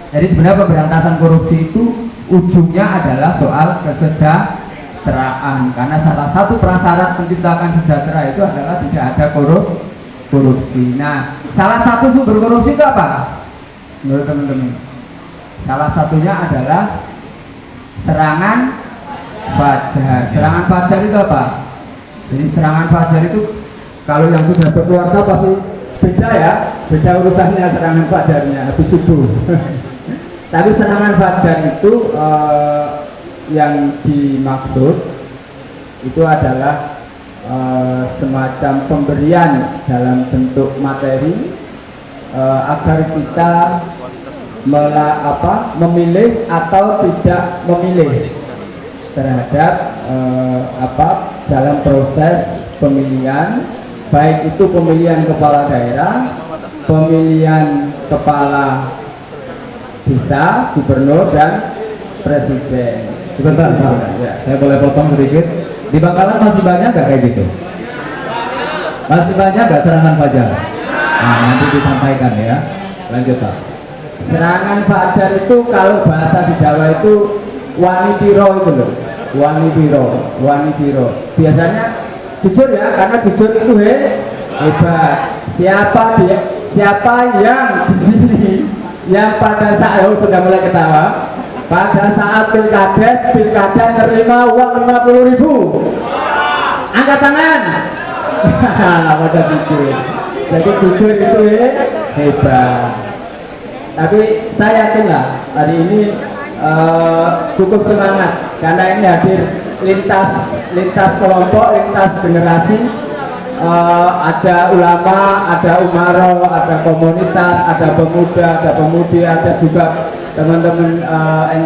Jadi sebenarnya pemberantasan korupsi itu ujungnya adalah soal kesejahteraan, karena salah satu prasyarat menciptakan sejahtera itu adalah tidak ada korupsi. Nah, salah satu sumber korupsi itu apa? Menurut teman-teman, salah satunya adalah serangan fajar. Serangan fajar itu apa? Jadi serangan fajar itu kalau yang sudah berkeluarga pasti beda ya, beda urusannya serangan fajarnya habis subuh. Tapi serangan fajar itu yang dimaksud itu adalah semacam pemberian dalam bentuk materi agar kita memilih atau tidak memilih terhadap dalam proses pemilihan, baik itu pemilihan kepala daerah, pemilihan kepala desa, gubernur, dan presiden. Sebentar, Pak. Ya, saya boleh potong sedikit. Di Bangkalan masih banyak nggak kayak gitu? Masih banyak nggak serangan fajar? Nah, nanti disampaikan ya. Lanjut, Pak. Serangan fajar itu kalau bahasa di Jawa itu wani piro itu loh. Wani piro. Biasanya jujur ya, karena jujur itu hebat. Siapa yang di sini yang pada saat sudah mulai ketawa, pada saat pilkada nerima uang 50.000, angkat tangan. Pada jujur. Jadi jujur itu hebat. Tapi saya yakinlah hari ini cukup semangat karena ini hadir lintas kelompok, lintas generasi. Ada ulama, ada umaro, ada komunitas, ada pemuda, ada pemudi, ada juga teman-teman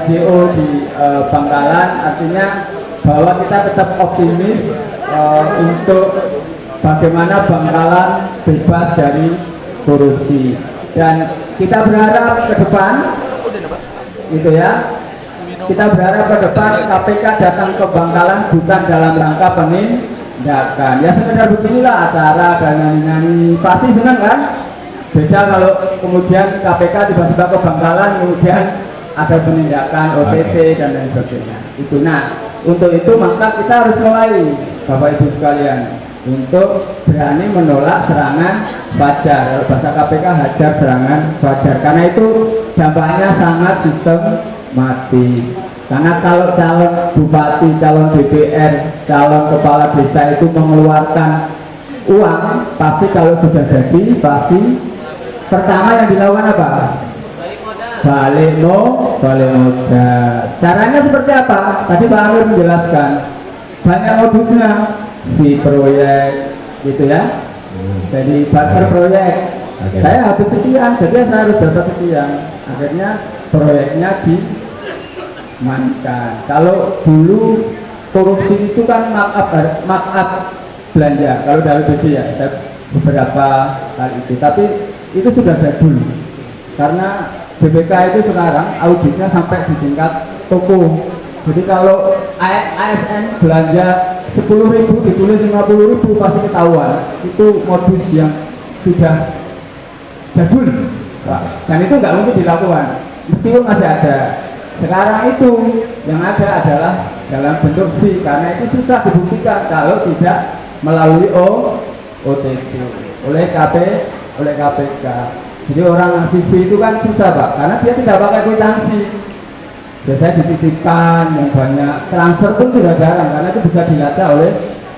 NGO di Bangkalan. Artinya bahwa kita tetap optimis untuk bagaimana Bangkalan bebas dari korupsi, dan kita berharap ke depan gitu ya, kita berharap ke depan KPK datang ke Bangkalan bukan dalam rangka penindakan ya, sekedar beginilah acara dan nyanyi-nyanyi, pasti senang kan. Beda kalau kemudian KPK tiba-tiba ke Bangkalan kemudian ada penindakan OTT dan lain sebagainya itu. Nah, untuk itu maka kita harus mulai, Bapak Ibu sekalian, untuk berani menolak serangan fajar. Bahasa KPK hajar serangan fajar, karena itu dampaknya sangat sistematis. Karena kalau calon bupati, calon DPR, calon kepala desa itu mengeluarkan uang, pasti kalau sudah jadi pasti pertama yang dilakukan apa? balik modal. Caranya seperti apa? Tadi Pak Amir menjelaskan banyak modusnya, si proyek gitu ya. Jadi barter proyek. Saya habis sekian, jadi saya harus dapat sekian. Akhirnya proyeknya dimainkan. Kalau dulu korupsi itu kan markup belanja. Kalau dari BC ya, beberapa kali itu. Tapi itu sudah jadul. Karena BPK itu sekarang auditnya sampai di tingkat toko. Jadi kalau ASN belanja 10.000 ditulis 50.000 pasti ketahuan. Itu modus yang sudah jadul, dan itu nggak mungkin dilakukan meskipun masih ada. Sekarang itu yang ada adalah dalam bentuk fee, karena itu susah dibuktikan kalau tidak melalui OTT oleh KPK. Jadi orang ngasih fee itu kan susah Pak, karena dia tidak pakai kwitansi. Biasanya dititipkan, yang banyak transfer pun sudah jarang karena itu bisa dilacak oleh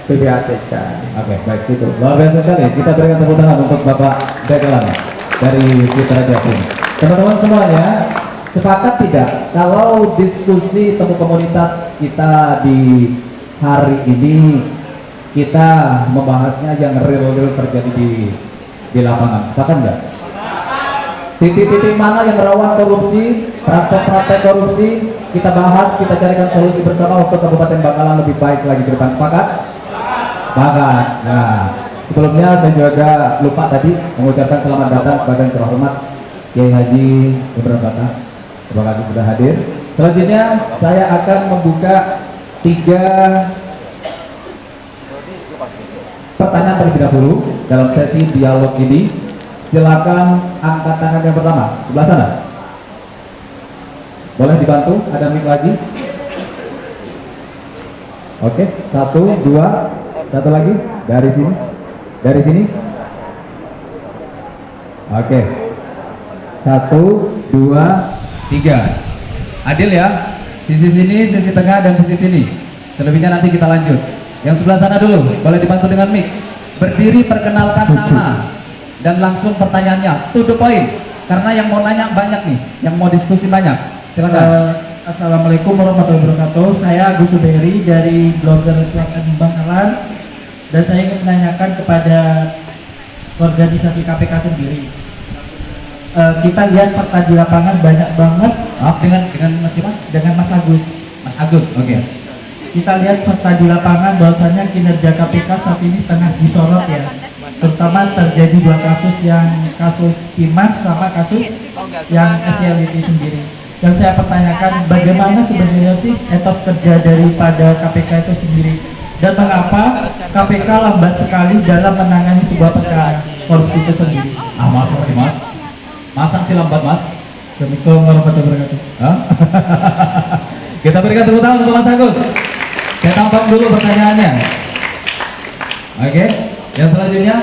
PPATK. Oke, baik itu. Luar biasa sekali. Kita berikan tepuk tangan untuk Bapak Dagelan dari Citra Jatim. Teman-teman semuanya, sepakat tidak kalau diskusi temu komunitas kita di hari ini kita membahasnya yang real terjadi di lapangan? Sepakat nggak? Titik-titik mana yang rawan korupsi, praktek-praktek korupsi, kita bahas, kita carikan solusi bersama untuk Kabupaten Bangkalan lebih baik lagi ke depan. Sepakat? Sepakat. Nah, sebelumnya saya juga lupa tadi mengucapkan selamat datang kepada yang terhormat Kiai Haji Ibrahim Bata. Terima kasih sudah hadir. Selanjutnya saya akan membuka 3 pertanyaan terlebih dahulu dalam sesi dialog ini. Silakan angkat tangan yang pertama, sebelah sana. Boleh dibantu? Ada mic lagi? Oke, 1, 2, satu lagi dari sini. Dari sini. Oke. 1, 2, 3. Adil ya. Sisi sini, sisi tengah, dan sisi sini. Selebihnya nanti kita lanjut. Yang sebelah sana dulu, boleh dibantu dengan mic. Berdiri, perkenalkan nama dan langsung pertanyaannya, to the point. Karena yang mau nanya banyak nih, yang mau diskusi banyak. Silakan. Assalamualaikum warahmatullahi wabarakatuh. Saya Agus Suberi dari blogger Kabupaten Bangkalan, dan saya ingin menanyakan kepada organisasi KPK sendiri. Kita lihat fakta di lapangan banyak banget. Maaf, dengan Mas siapa? Dengan Mas Agus. Mas Agus, oke. Kita lihat fakta di lapangan bahwasanya kinerja KPK saat ini setengah disorot ya. Terutama terjadi 2 kasus, yang kasus Timah sama kasus yang SLT sendiri. Dan saya pertanyakan bagaimana sebenarnya sih etos kerja daripada KPK itu sendiri, dan mengapa KPK lambat sekali dalam menangani sebuah perkara korupsi itu sendiri. Masa sih Mas? Masa sih lambat Mas? Assalamualaikum warahmatullahi wabarakatuh. Kita berikan tepuk tangan untuk Mas Agus. Saya tampang dulu pertanyaannya. Oke, yang selanjutnya,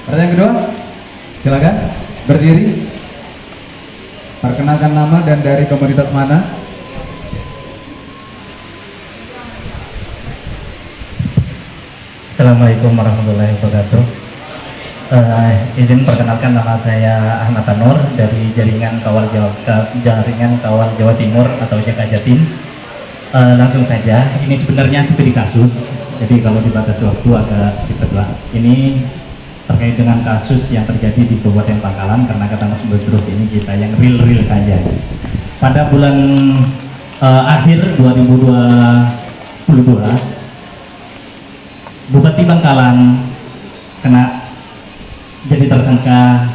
pertanyaan kedua, silakan berdiri, perkenalkan nama dan dari komunitas mana. Assalamualaikum warahmatullahi wabarakatuh. Izin perkenalkan, nama saya Ahmad Tanur dari Jaringan Kawal Jawa Timur atau JK Jatim. Langsung saja, ini sebenarnya studi kasus, jadi kalau dibatas waktu agak ribet lah. Ini terkait dengan kasus yang terjadi di Kabupaten Bangkalan, karena kata Mas Bedrus ini kita yang real saja. Pada bulan akhir 2022, Bupati Bangkalan kena jadi tersangka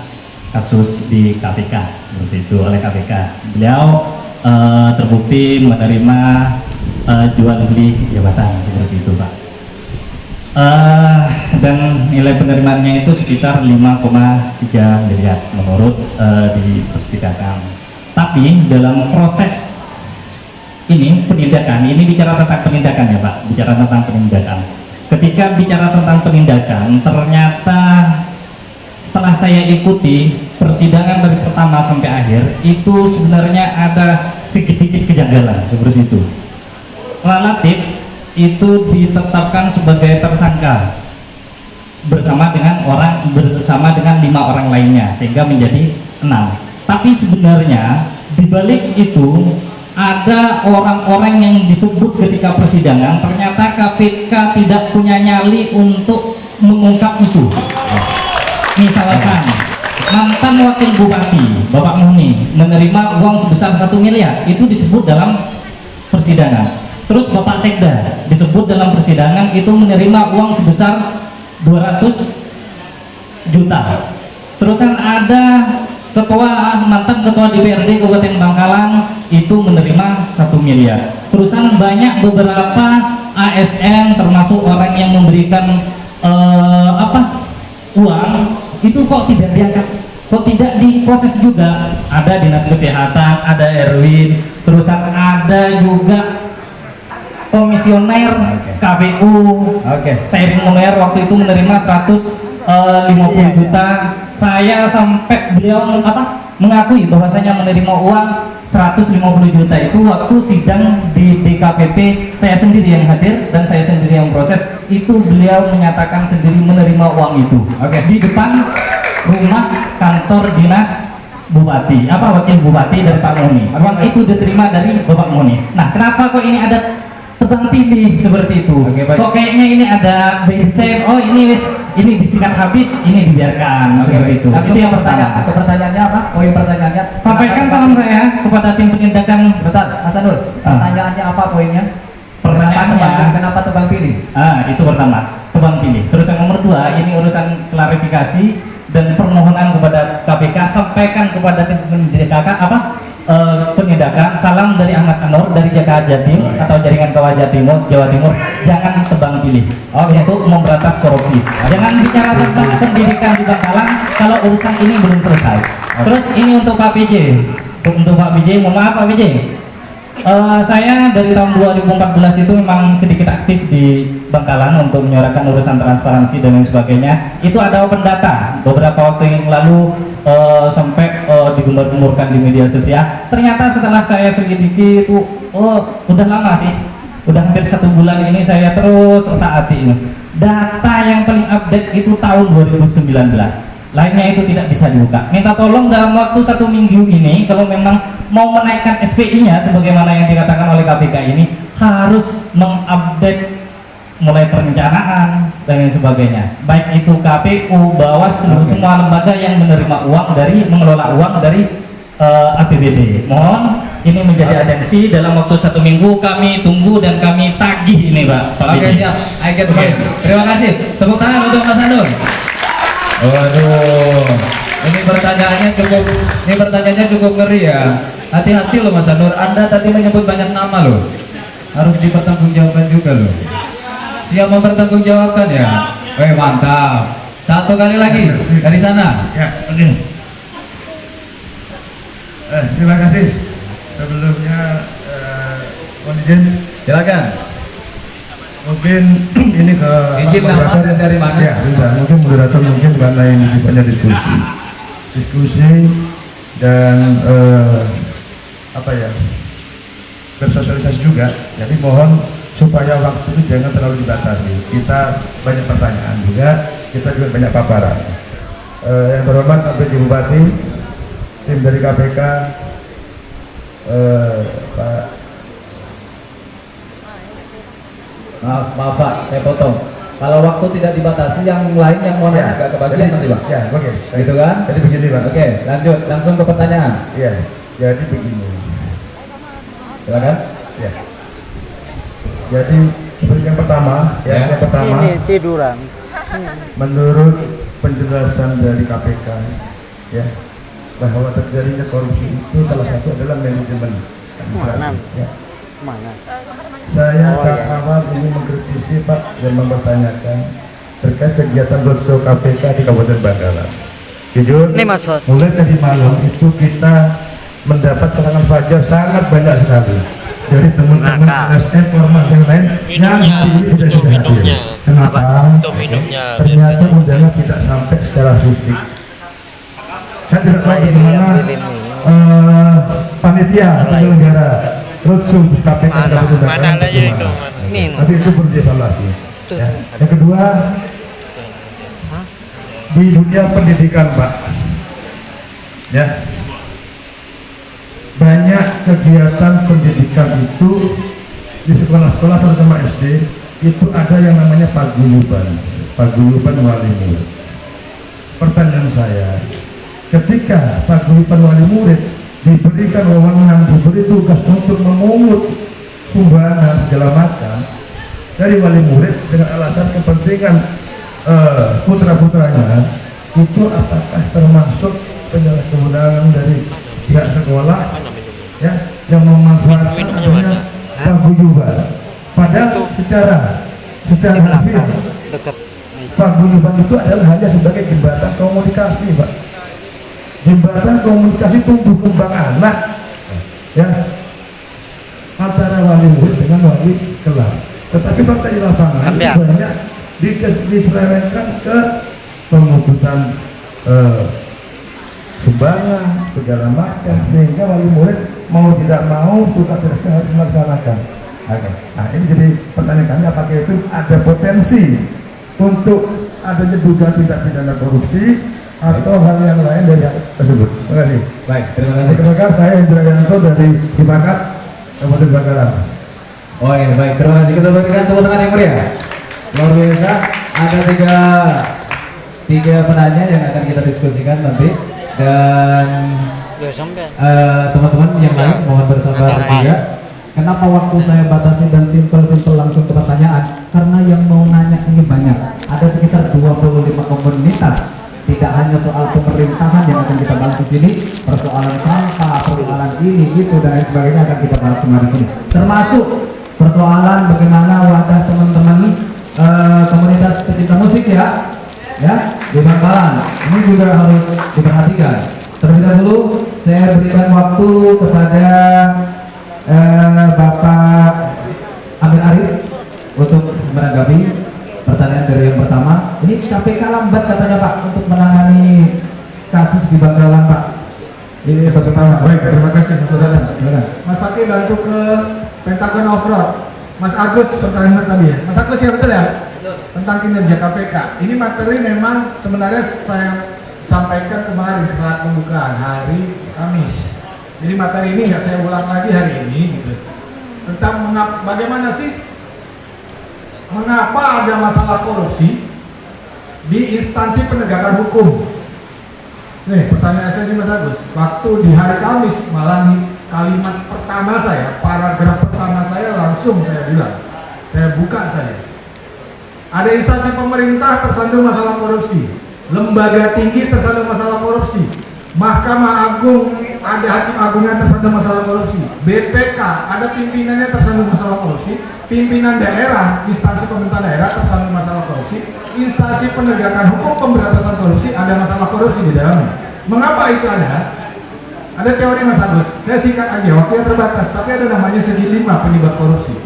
kasus di KPK, seperti itu, oleh KPK. Beliau terbukti menerima jual beli jabatan, seperti itu Pak. Dan nilai penerimaannya itu sekitar 5,3 miliar menurut di persidangan. Tapi dalam proses ini penindakan, ini bicara tentang penindakan ya Pak, bicara tentang penindakan. Ketika bicara tentang penindakan, ternyata setelah saya ikuti persidangan dari pertama sampai akhir, itu sebenarnya ada sedikit kejanggalan seperti itu. Relatif itu ditetapkan sebagai tersangka bersama dengan 5 orang lainnya, sehingga menjadi 6. Tapi sebenarnya di balik itu ada orang-orang yang disebut ketika persidangan ternyata KPK tidak punya nyali untuk mengungkap itu. Misalkan mantan wakil bupati Bapak Muni menerima uang sebesar 1 miliar, itu disebut dalam persidangan. Terus Bapak Sekda disebut dalam persidangan itu menerima uang sebesar 200 juta. Terusan ada mantan ketua DPRD Kabupaten Bangkalan itu menerima 1 miliar. Terusan banyak beberapa ASN termasuk orang yang memberikan uang itu kok tidak diangkat, kok tidak diproses juga. Ada dinas kesehatan, ada Erwin, terusan ada juga komisioner KPU, Sairin Munir waktu itu menerima 150 juta. Saya sampai beliau mengakui bahwasanya menerima uang 150 juta itu waktu sidang di DKPP, saya sendiri yang hadir dan saya sendiri yang proses. Itu beliau menyatakan sendiri menerima uang itu di depan rumah kantor dinas bupati, wakil bupati dari Pak Muni. Uang itu diterima dari Bapak Muni. Nah, kenapa kok ini ada tebang pilih seperti itu? Kok kayaknya ini ada besen, ini disikat habis, ini dibiarkan seperti itu. Itu yang pertama. Pertanyaannya apa? Poin pertanyaannya. Sampaikan salam saya kepada tim penindakan. Sebentar, Mas Anur. Pertanyaannya apa poinnya? Pertanyaannya kenapa tebang pilih? Itu pertama, tebang pilih. Terus yang nomor 2, ini urusan klarifikasi dan permohonan kepada KPK, sampaikan kepada tim penindakan, salam dari Ahmad Anwar dari Jakarta Jatim atau Jaringan Kawah Jawa Timur, jangan tebang pilih untuk memberantas korupsi. Jangan bicara tentang pendidikan di Bangkalan kalau urusan ini belum selesai. Terus ini untuk Pak PJ, mohon maaf Pak PJ. Saya dari tahun 2014 itu memang sedikit aktif di Bangkalan untuk menyuarakan urusan transparansi dan lain sebagainya. Itu ada open data beberapa waktu yang lalu sampai digembar-gemburkan di media sosial. Ternyata setelah saya selidiki itu udah lama sih, udah hampir 1 bulan ini saya terus otak-atik ini. Data yang paling update itu tahun 2019. Lainnya itu tidak bisa dibuka. Minta tolong dalam waktu 1 minggu ini, kalau memang mau menaikkan SPI-nya sebagaimana yang dikatakan oleh KPK ini, harus mengupdate mulai perencanaan dan lain sebagainya. Baik itu KPU, Bawaslu, semua lembaga yang menerima uang mengelola uang dari APBD. Mohon ini menjadi atensi dalam waktu 1 minggu, kami tunggu dan kami tagih ini Pak. Oke, siap. I get it. Terima kasih. Tepuk tangan untuk Mas Anur. Waduh, ini pertanyaannya cukup ngeri ya. Hati-hati loh Mas Anur, Anda tadi menyebut banyak nama loh. Harus dipertanggungjawabkan juga loh. Siap mempertanggungjawabkan ya? Mantap. 1 kali lagi dari sana. Ya, oke. Terima kasih. Sebelumnya mohon izin. Silakan. Mungkin ini ke izin nama dan dari mana? Ya, mungkin moderator karena ini sifatnya diskusi dan bersosialisasi juga. Jadi mohon supaya waktu itu jangan terlalu dibatasi. Kita banyak pertanyaan juga, kita juga banyak paparan. Yang terhormat Pak Bupati, tim dari KPK, Pak. Maaf Pak, saya potong. Kalau waktu tidak dibatasi, yang lain yang mau nanya agak kebagian nanti Pak. Ya, oke. Gitu kan? Jadi begini Pak. Oke, lanjut langsung ke pertanyaan. Iya, jadi begini. Silakan. Ya. Jadi seperti yang pertama, yang pertama. Sini tiduran. Menurut penjelasan dari KPK, ya, bahwa terjadinya korupsi itu salah satu adalah manajemen. Ya. Mana? Saya awal ini mengkritisi Pak dan mempertanyakan terkait kegiatan roadshow KPK di Kabupaten Bangkalan. Jujur, mulai tadi malam itu kita mendapat serangan fajar sangat banyak sekali dari teman-teman ASN ormas yang lain yang hari ini tidak bisa hadir. Kenapa? Ternyata undangan tidak sampai secara fisik. Saya tidak tahu bagaimana panitia penyelenggara roadshow KPK tapi itu perlu dievaluasi. Ya. Yang kedua, di dunia pendidikan Pak, ya, banyak kegiatan pendidikan itu di sekolah-sekolah terutama SD itu ada yang namanya paguyuban wali murid. Pertanyaan saya, ketika paguyuban wali murid diberikan wewenang, diberi tugas untuk memungut sumbangan segala macam dari wali murid dengan alasan kepentingan putra-putranya, itu apakah termasuk penyalahgunaan dari pihak sekolah ya yang memanfaatkan adanya paguyuban? Padahal secara harfiah paguyuban itu adalah hanya sebagai jembatan komunikasi, Pak. Jembatan komunikasi tumbuh kembang anak ya antara wali murid dengan wali kelas. Tetapi fakta di lapangan itu banyak diselewengkan ke pengubutan sumbangan segala macam, sehingga wali murid mau tidak mau, suka tidak suka harus melaksanakan. Nah, ini jadi pertanyaan kami, apakah itu ada potensi untuk adanya dugaan tindak pidana korupsi atau hal yang lain dari hal tersebut? Terima kasih. Baik, terima kasih. Perkenalkan, saya Indra Yanto dari Hipakat Kabupaten Bangkalan. Oh iya, baik, terima kasih. Kita berikan tepuk tangan yang meriah. Luar biasa. Ada tiga penanya yang akan kita diskusikan nanti, dan teman-teman yang lain mohon bersabar juga. Kenapa waktu saya batasi dan simpel langsung ke pertanyaan? Karena yang mau nanya ini banyak. Ada sekitar 25 komunitas. Tidak hanya soal pemerintahan yang akan kita bahas di sini, persoalan sampah, persoalan ini, itu dan lain sebagainya akan kita bahas semua di sini. Termasuk persoalan bagaimana wadah teman-teman komunitas pecinta musik ya di Bangkalan. Ini juga harus diperhatikan. Terlebih dahulu saya berikan waktu kepada Bapak Amir Arif untuk menanggapi pertanyaan dari yang pertama. Ini KPK lambat katanya Pak untuk menangani kasus di Bangkalan, Pak. Ini pertama. Baik, terima kasih saudara. Mas Fakih bantu ke Pentagon Off-Road. Mas Agus pertanyaan tadi ya. Mas Agus ya, betul ya? Tentang kinerja KPK. Ini materi memang sebenarnya saya sampaikan kemarin saat pembukaan hari Kamis. Jadi materi ini nggak saya ulang lagi hari ini gitu. Tentang bagaimana sih mengapa ada masalah korupsi di instansi penegakan hukum. Nih pertanyaan saya Mas Agus, waktu di hari Kamis malah nih kalimat pertama saya, paragraf pertama saya langsung saya bilang, saya buka saja. Ada instansi pemerintah tersandung masalah korupsi, lembaga tinggi tersandung masalah korupsi, Mahkamah Agung ada hakim agungnya tersandung masalah korupsi, BPK ada pimpinannya tersandung masalah korupsi, pimpinan daerah, instansi pemerintah daerah tersandung masalah korupsi, instansi penegakan hukum pemberantasan korupsi ada masalah korupsi di dalamnya. Mengapa itu ada? Ada teori Mas Agus, saya singkat aja, waktunya terbatas, tapi ada namanya segi 5 penyebab korupsi.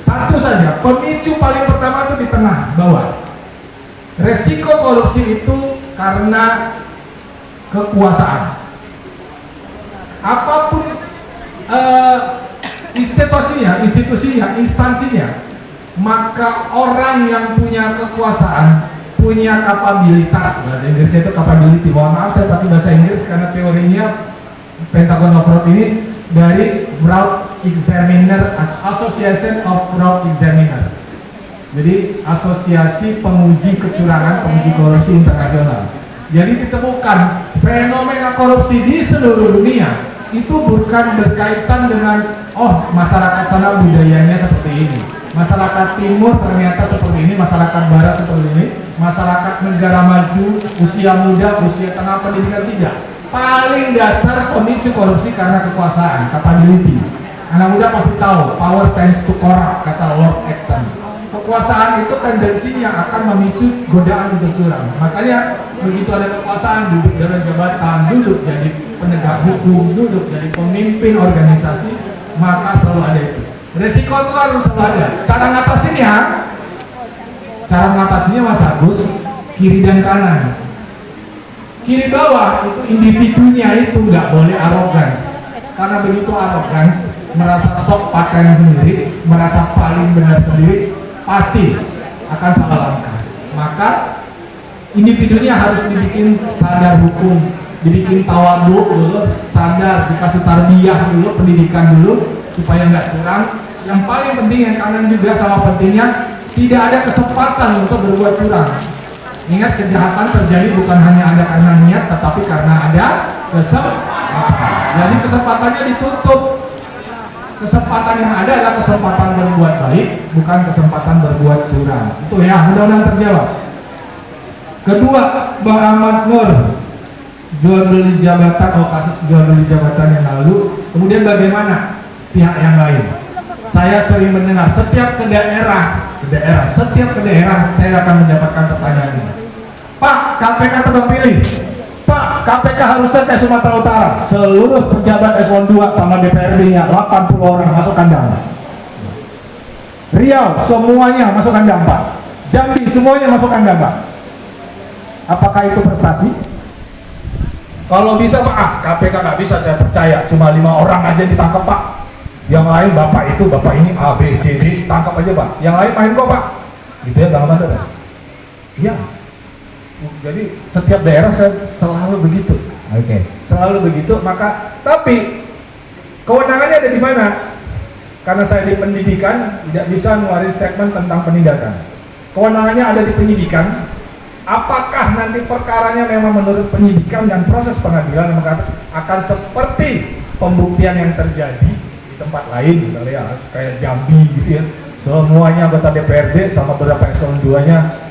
Satu saja, pemicu paling pertama itu di tengah bawah. Resiko korupsi itu karena kekuasaan. Apapun institusinya, instansinya, maka orang yang punya kekuasaan, punya kapabilitas, bahasa Inggrisnya itu capability. Mohon maaf saya pakai bahasa Inggris karena teorinya Pentagon Off-Road ini dari Fraud Examiner, Association of Fraud Examiner. Jadi asosiasi penguji kecurangan, penguji korupsi internasional. Jadi ditemukan fenomena korupsi di seluruh dunia itu bukan berkaitan dengan masyarakat sana budayanya seperti ini, masyarakat timur ternyata seperti ini, masyarakat barat seperti ini, masyarakat negara maju, usia muda, usia tengah pendidikan, tidak. Paling dasar pemicu korupsi karena kekuasaan, capability. Anak muda pasti tahu, power tends to corrupt, kata Lord Acton. Kekuasaan itu tendensinya akan memicu godaan untuk curang. Makanya begitu ada kekuasaan, duduk dalam jabatan, duduk jadi penegak hukum, duduk jadi pemimpin organisasi, maka selalu ada itu. Resiko itu harus selalu ada. Cara ngatasinnya, Mas Agus, kiri dan kanan. Kiri bawah itu individunya itu nggak boleh arogans. Karena begitu arogans, merasa sok paten sendiri, merasa paling benar sendiri, pasti akan salah langkah. Maka individunya harus dibikin sadar hukum, dibikin tawadhu dulu, sadar, dikasih tarbiyah dulu, pendidikan dulu supaya nggak curang. Yang paling penting, yang kanan juga sama pentingnya, tidak ada kesempatan untuk berbuat curang. Ingat, kejahatan terjadi bukan hanya ada karena niat, tetapi karena ada kesempatan. Jadi kesempatannya ditutup. Kesempatan yang ada adalah kesempatan berbuat baik, bukan kesempatan berbuat curang. Itu ya, mudah-mudahan terjawab. Kedua, Bang Ahmad Nur, jual beli jabatan, kasus jual beli jabatan yang lalu. Kemudian bagaimana pihak yang lain? Saya sering mendengar setiap ke daerah, saya akan mendapatkan pertanyaan ini. Pak, KPK tebang pilih. Pak, KPK harusnya kayak Sumatera Utara, seluruh pejabat eselon 2 sama DPRD-nya 80 orang masuk kandang. Riau semuanya masuk kandang, Pak. Jambi semuanya masuk kandang, Pak. Apakah itu prestasi? Kalau bisa, Pak, KPK nggak bisa, saya percaya. Cuma 5 orang aja ditangkap, Pak. Yang lain bapak itu, bapak ini A, B, C, D, tangkap aja, Pak. Yang lain main kok, Pak. Gitu ya, Bang Ahmad, Pak. Iya. Jadi setiap daerah saya selalu begitu. Oke. Selalu begitu, maka tapi kewenangannya ada di mana? Karena saya di pendidikan, tidak bisa ngeluarin statement tentang penindakan. Kewenangannya ada di penyidikan. Apakah nanti perkaranya memang menurut penyidikan dan proses pengadilan akan seperti pembuktian yang terjadi di tempat lain, misalnya ya, kayak Jambi gitu ya, semuanya anggota DPRD sama beberapa eselon 2-nya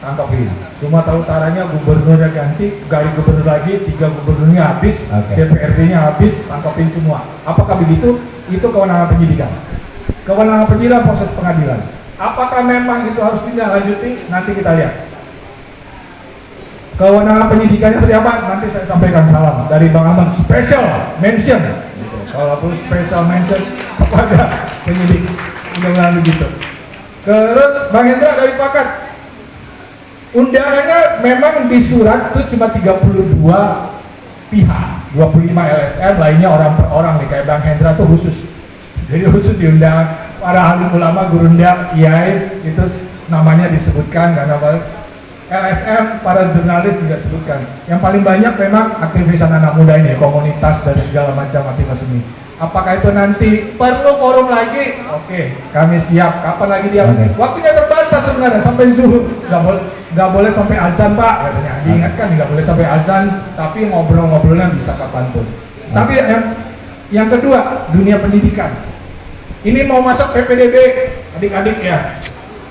tangkapin. Sumatera Utaranya gubernurnya ganti, dari gubernur lagi, 3 gubernurnya habis, DPRD-nya habis, tangkapin semua. Apakah begitu? Itu kewenangan penyidikan. Kewenangan penyidikan proses pengadilan. Apakah memang itu harus ditindaklanjuti? Nanti kita lihat. Kewenangan penyidikannya seperti apa? Nanti saya sampaikan salam dari Bang Ahmad, special mention. Kalau perlu special mention kepada penyidik, mudah-mudahan begitu. Terus Bang Hendra dari Pakat, undangannya memang di surat itu cuma 32 pihak, 25 LSM, lainnya orang per orang nih, kayak Bang Hendra tuh khusus. Jadi khusus diundang para alim ulama, gurunda, kiai, itu namanya disebutkan karena LSM, para jurnalis juga sebutkan. Yang paling banyak memang aktivis anak muda ini, komunitas dari segala macam aktivitas seni. Apakah itu nanti perlu forum lagi? Oke, kami siap. Kapan lagi dia? Waktunya terbatas sebenarnya, sampai zuhur. Nggak boleh sampai azan, Pak. Katanya diingatkan nggak boleh sampai azan, tapi ngobrol-ngobrolnya bisa kapanpun. Tapi yang kedua, dunia pendidikan. Ini mau masuk PPDB, adik-adik ya,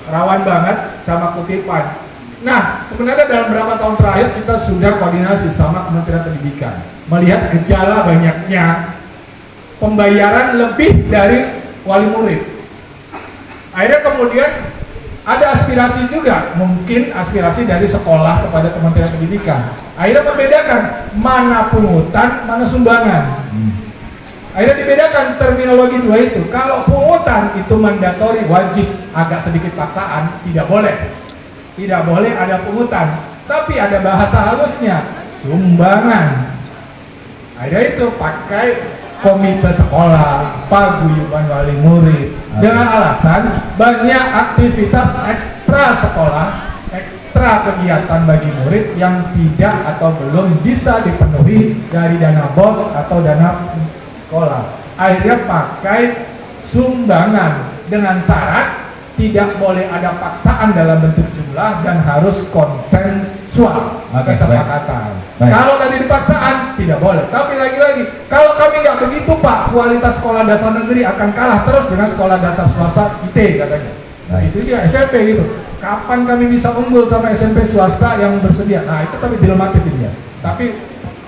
rawan banget sama kutipan. Nah, sebenarnya dalam beberapa tahun terakhir kita sudah koordinasi sama Kementerian Pendidikan, melihat gejala banyaknya pembayaran lebih dari wali murid. Akhirnya kemudian ada aspirasi juga, mungkin aspirasi dari sekolah kepada Kementerian Pendidikan. Akhirnya membedakan mana pungutan, mana sumbangan. Akhirnya dibedakan terminologi dua itu. Kalau pungutan itu mandatori, wajib, agak sedikit paksaan, tidak boleh. Tidak boleh ada pungutan. Tapi ada bahasa halusnya, sumbangan. Akhirnya itu pakai komite sekolah, paguyuban wali murid, dengan alasan banyak aktivitas ekstra sekolah, ekstra kegiatan bagi murid yang tidak atau belum bisa dipenuhi dari dana BOS atau dana sekolah. Akhirnya pakai sumbangan dengan syarat tidak boleh ada paksaan dalam bentuk jumlah dan harus konsensual, kesepakatan. Kalau tadi dipaksaan tidak boleh. Tapi lagi-lagi, kalau kami nggak begitu Pak, kualitas sekolah dasar negeri akan kalah terus dengan sekolah dasar swasta IT katanya. Nah itu juga SMP gitu. Kapan kami bisa unggul sama SMP swasta yang bersedia? Nah itu tapi dilematis ini ya. Tapi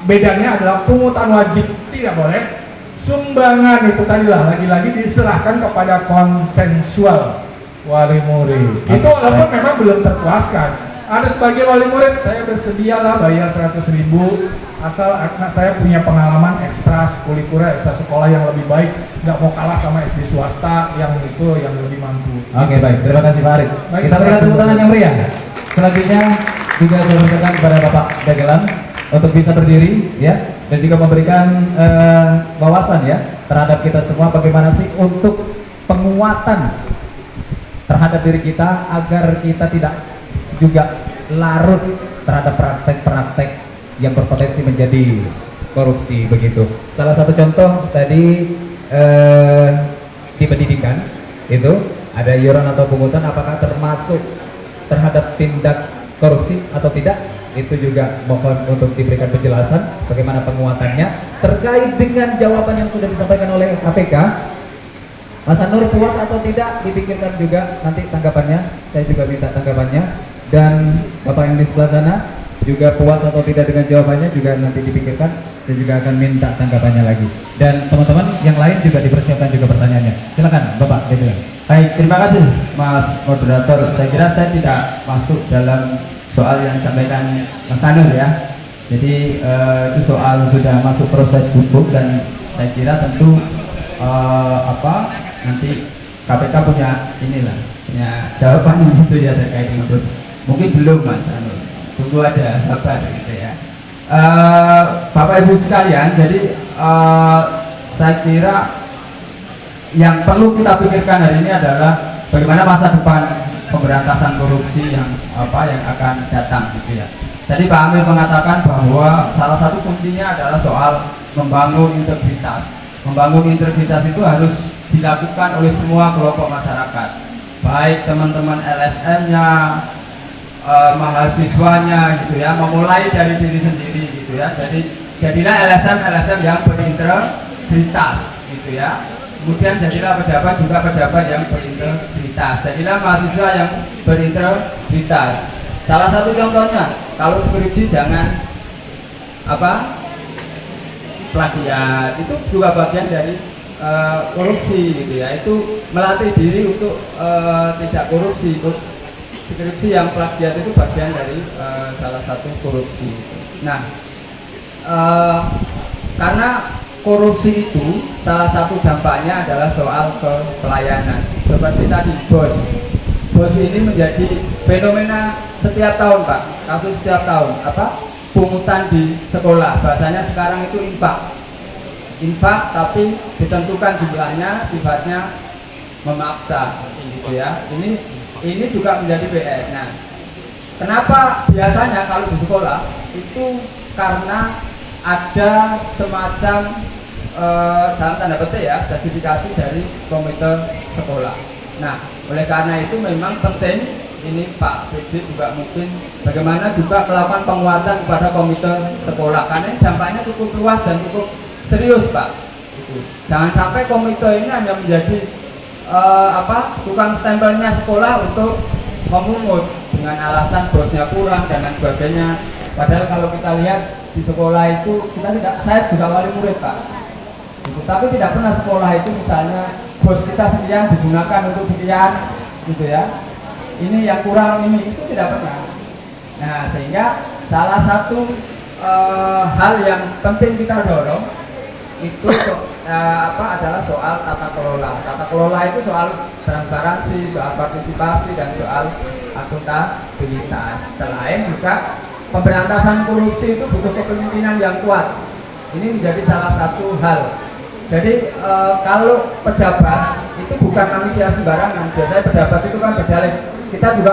bedanya adalah pungutan wajib tidak boleh. Sumbangan itu tadilah lagi-lagi diserahkan kepada konsensual wali murid. Itu walaupun memang belum terpuaskan. Ada sebagian wali murid, saya bersedia lah bayar 100.000 asal anak saya punya pengalaman ekstra kurikuler, ekstra sekolah yang lebih baik, nggak mau kalah sama SD swasta yang itu yang lebih mampu. Oke, baik, terima kasih Pak Arif. Kita berikan tepuk tangan yang meriah. Selanjutnya juga saya berikan kepada Bapak Dagelan untuk bisa berdiri ya dan juga memberikan wawasan ya terhadap kita semua bagaimana sih untuk penguatan terhadap diri kita agar kita tidak juga larut terhadap praktek-praktek yang berpotensi menjadi korupsi begitu. Salah satu contoh tadi di pendidikan itu ada iuran atau pungutan, apakah termasuk terhadap tindak korupsi atau tidak? Itu juga mohon untuk diberikan penjelasan bagaimana penguatannya terkait dengan jawaban yang sudah disampaikan oleh KPK. Mas Anur puas atau tidak dipikirkan juga nanti tanggapannya, saya juga minta tanggapannya. Dan Bapak yang di sebelah sana juga puas atau tidak dengan jawabannya juga nanti dipikirkan, saya juga akan minta tanggapannya lagi. Dan teman-teman yang lain juga dipersiapkan juga pertanyaannya. Silakan Bapak Deddy. Baik, terima kasih Mas Moderator. Saya kira saya tidak masuk dalam soal yang disampaikan Mas Anur ya. Jadi itu soal sudah masuk proses hukum dan saya kira tentu nanti KPK punya punya jawaban gitu ya terkait itu. Mungkin belum Mas Anur, tunggu aja sabar gitu ya. Bapak Ibu sekalian, jadi saya kira yang perlu kita pikirkan hari ini adalah bagaimana masa depan pemberantasan korupsi yang akan datang gitu ya. Tadi Pak Amir mengatakan bahwa salah satu kuncinya adalah soal membangun integritas. Membangun integritas itu harus dilakukan oleh semua kelompok masyarakat, baik teman-teman LSM-nya, mahasiswanya gitu ya, memulai dari diri sendiri gitu ya. Jadi jadilah LSM yang berintegritas gitu ya. Kemudian jadilah pejabat juga pejabat yang berintegritas. Jadilah mahasiswa yang berintegritas. Salah satu contohnya, kalau skripsi jangan plagiat, itu juga bagian dari korupsi gitu ya. Itu melatih diri untuk tidak korupsi. Skripsi yang plagiat itu bagian dari salah satu korupsi. Nah, karena korupsi itu salah satu dampaknya adalah soal pelayanan. Seperti tadi bos ini menjadi fenomena setiap tahun Pak, kasus setiap tahun pungutan di sekolah. Bahasanya sekarang itu infak tapi ditentukan jumlahnya, sifatnya memaksa gitu ya. Ini juga menjadi PR. Nah, kenapa biasanya kalau di sekolah itu karena ada semacam dalam tanda petik ya sertifikasi dari komite sekolah. Nah, oleh karena itu memang penting ini Pak PJ juga mungkin bagaimana juga melakukan penguatan kepada komite sekolah, karena dampaknya cukup luas dan cukup serius Pak. Jangan sampai komite ini hanya menjadi tukang stempelnya sekolah untuk memungut dengan alasan bosnya kurang dan lain sebagainya. Padahal kalau kita lihat di sekolah itu saya juga wali murid Pak. Tapi tidak pernah sekolah itu misalnya bos kita sekian digunakan untuk sekian gitu ya. Ini yang kurang ini itu tidak pernah. Nah, sehingga salah satu hal yang penting kita dorong itu adalah soal tata kelola. Tata kelola itu soal transparansi, soal partisipasi dan soal akuntabilitas. Selain juga pemberantasan korupsi itu butuh kepemimpinan yang kuat. Ini menjadi salah satu hal. Jadi kalau pejabat itu bukan manusia sembarangan. Biasanya pejabat itu kan berdalih kita juga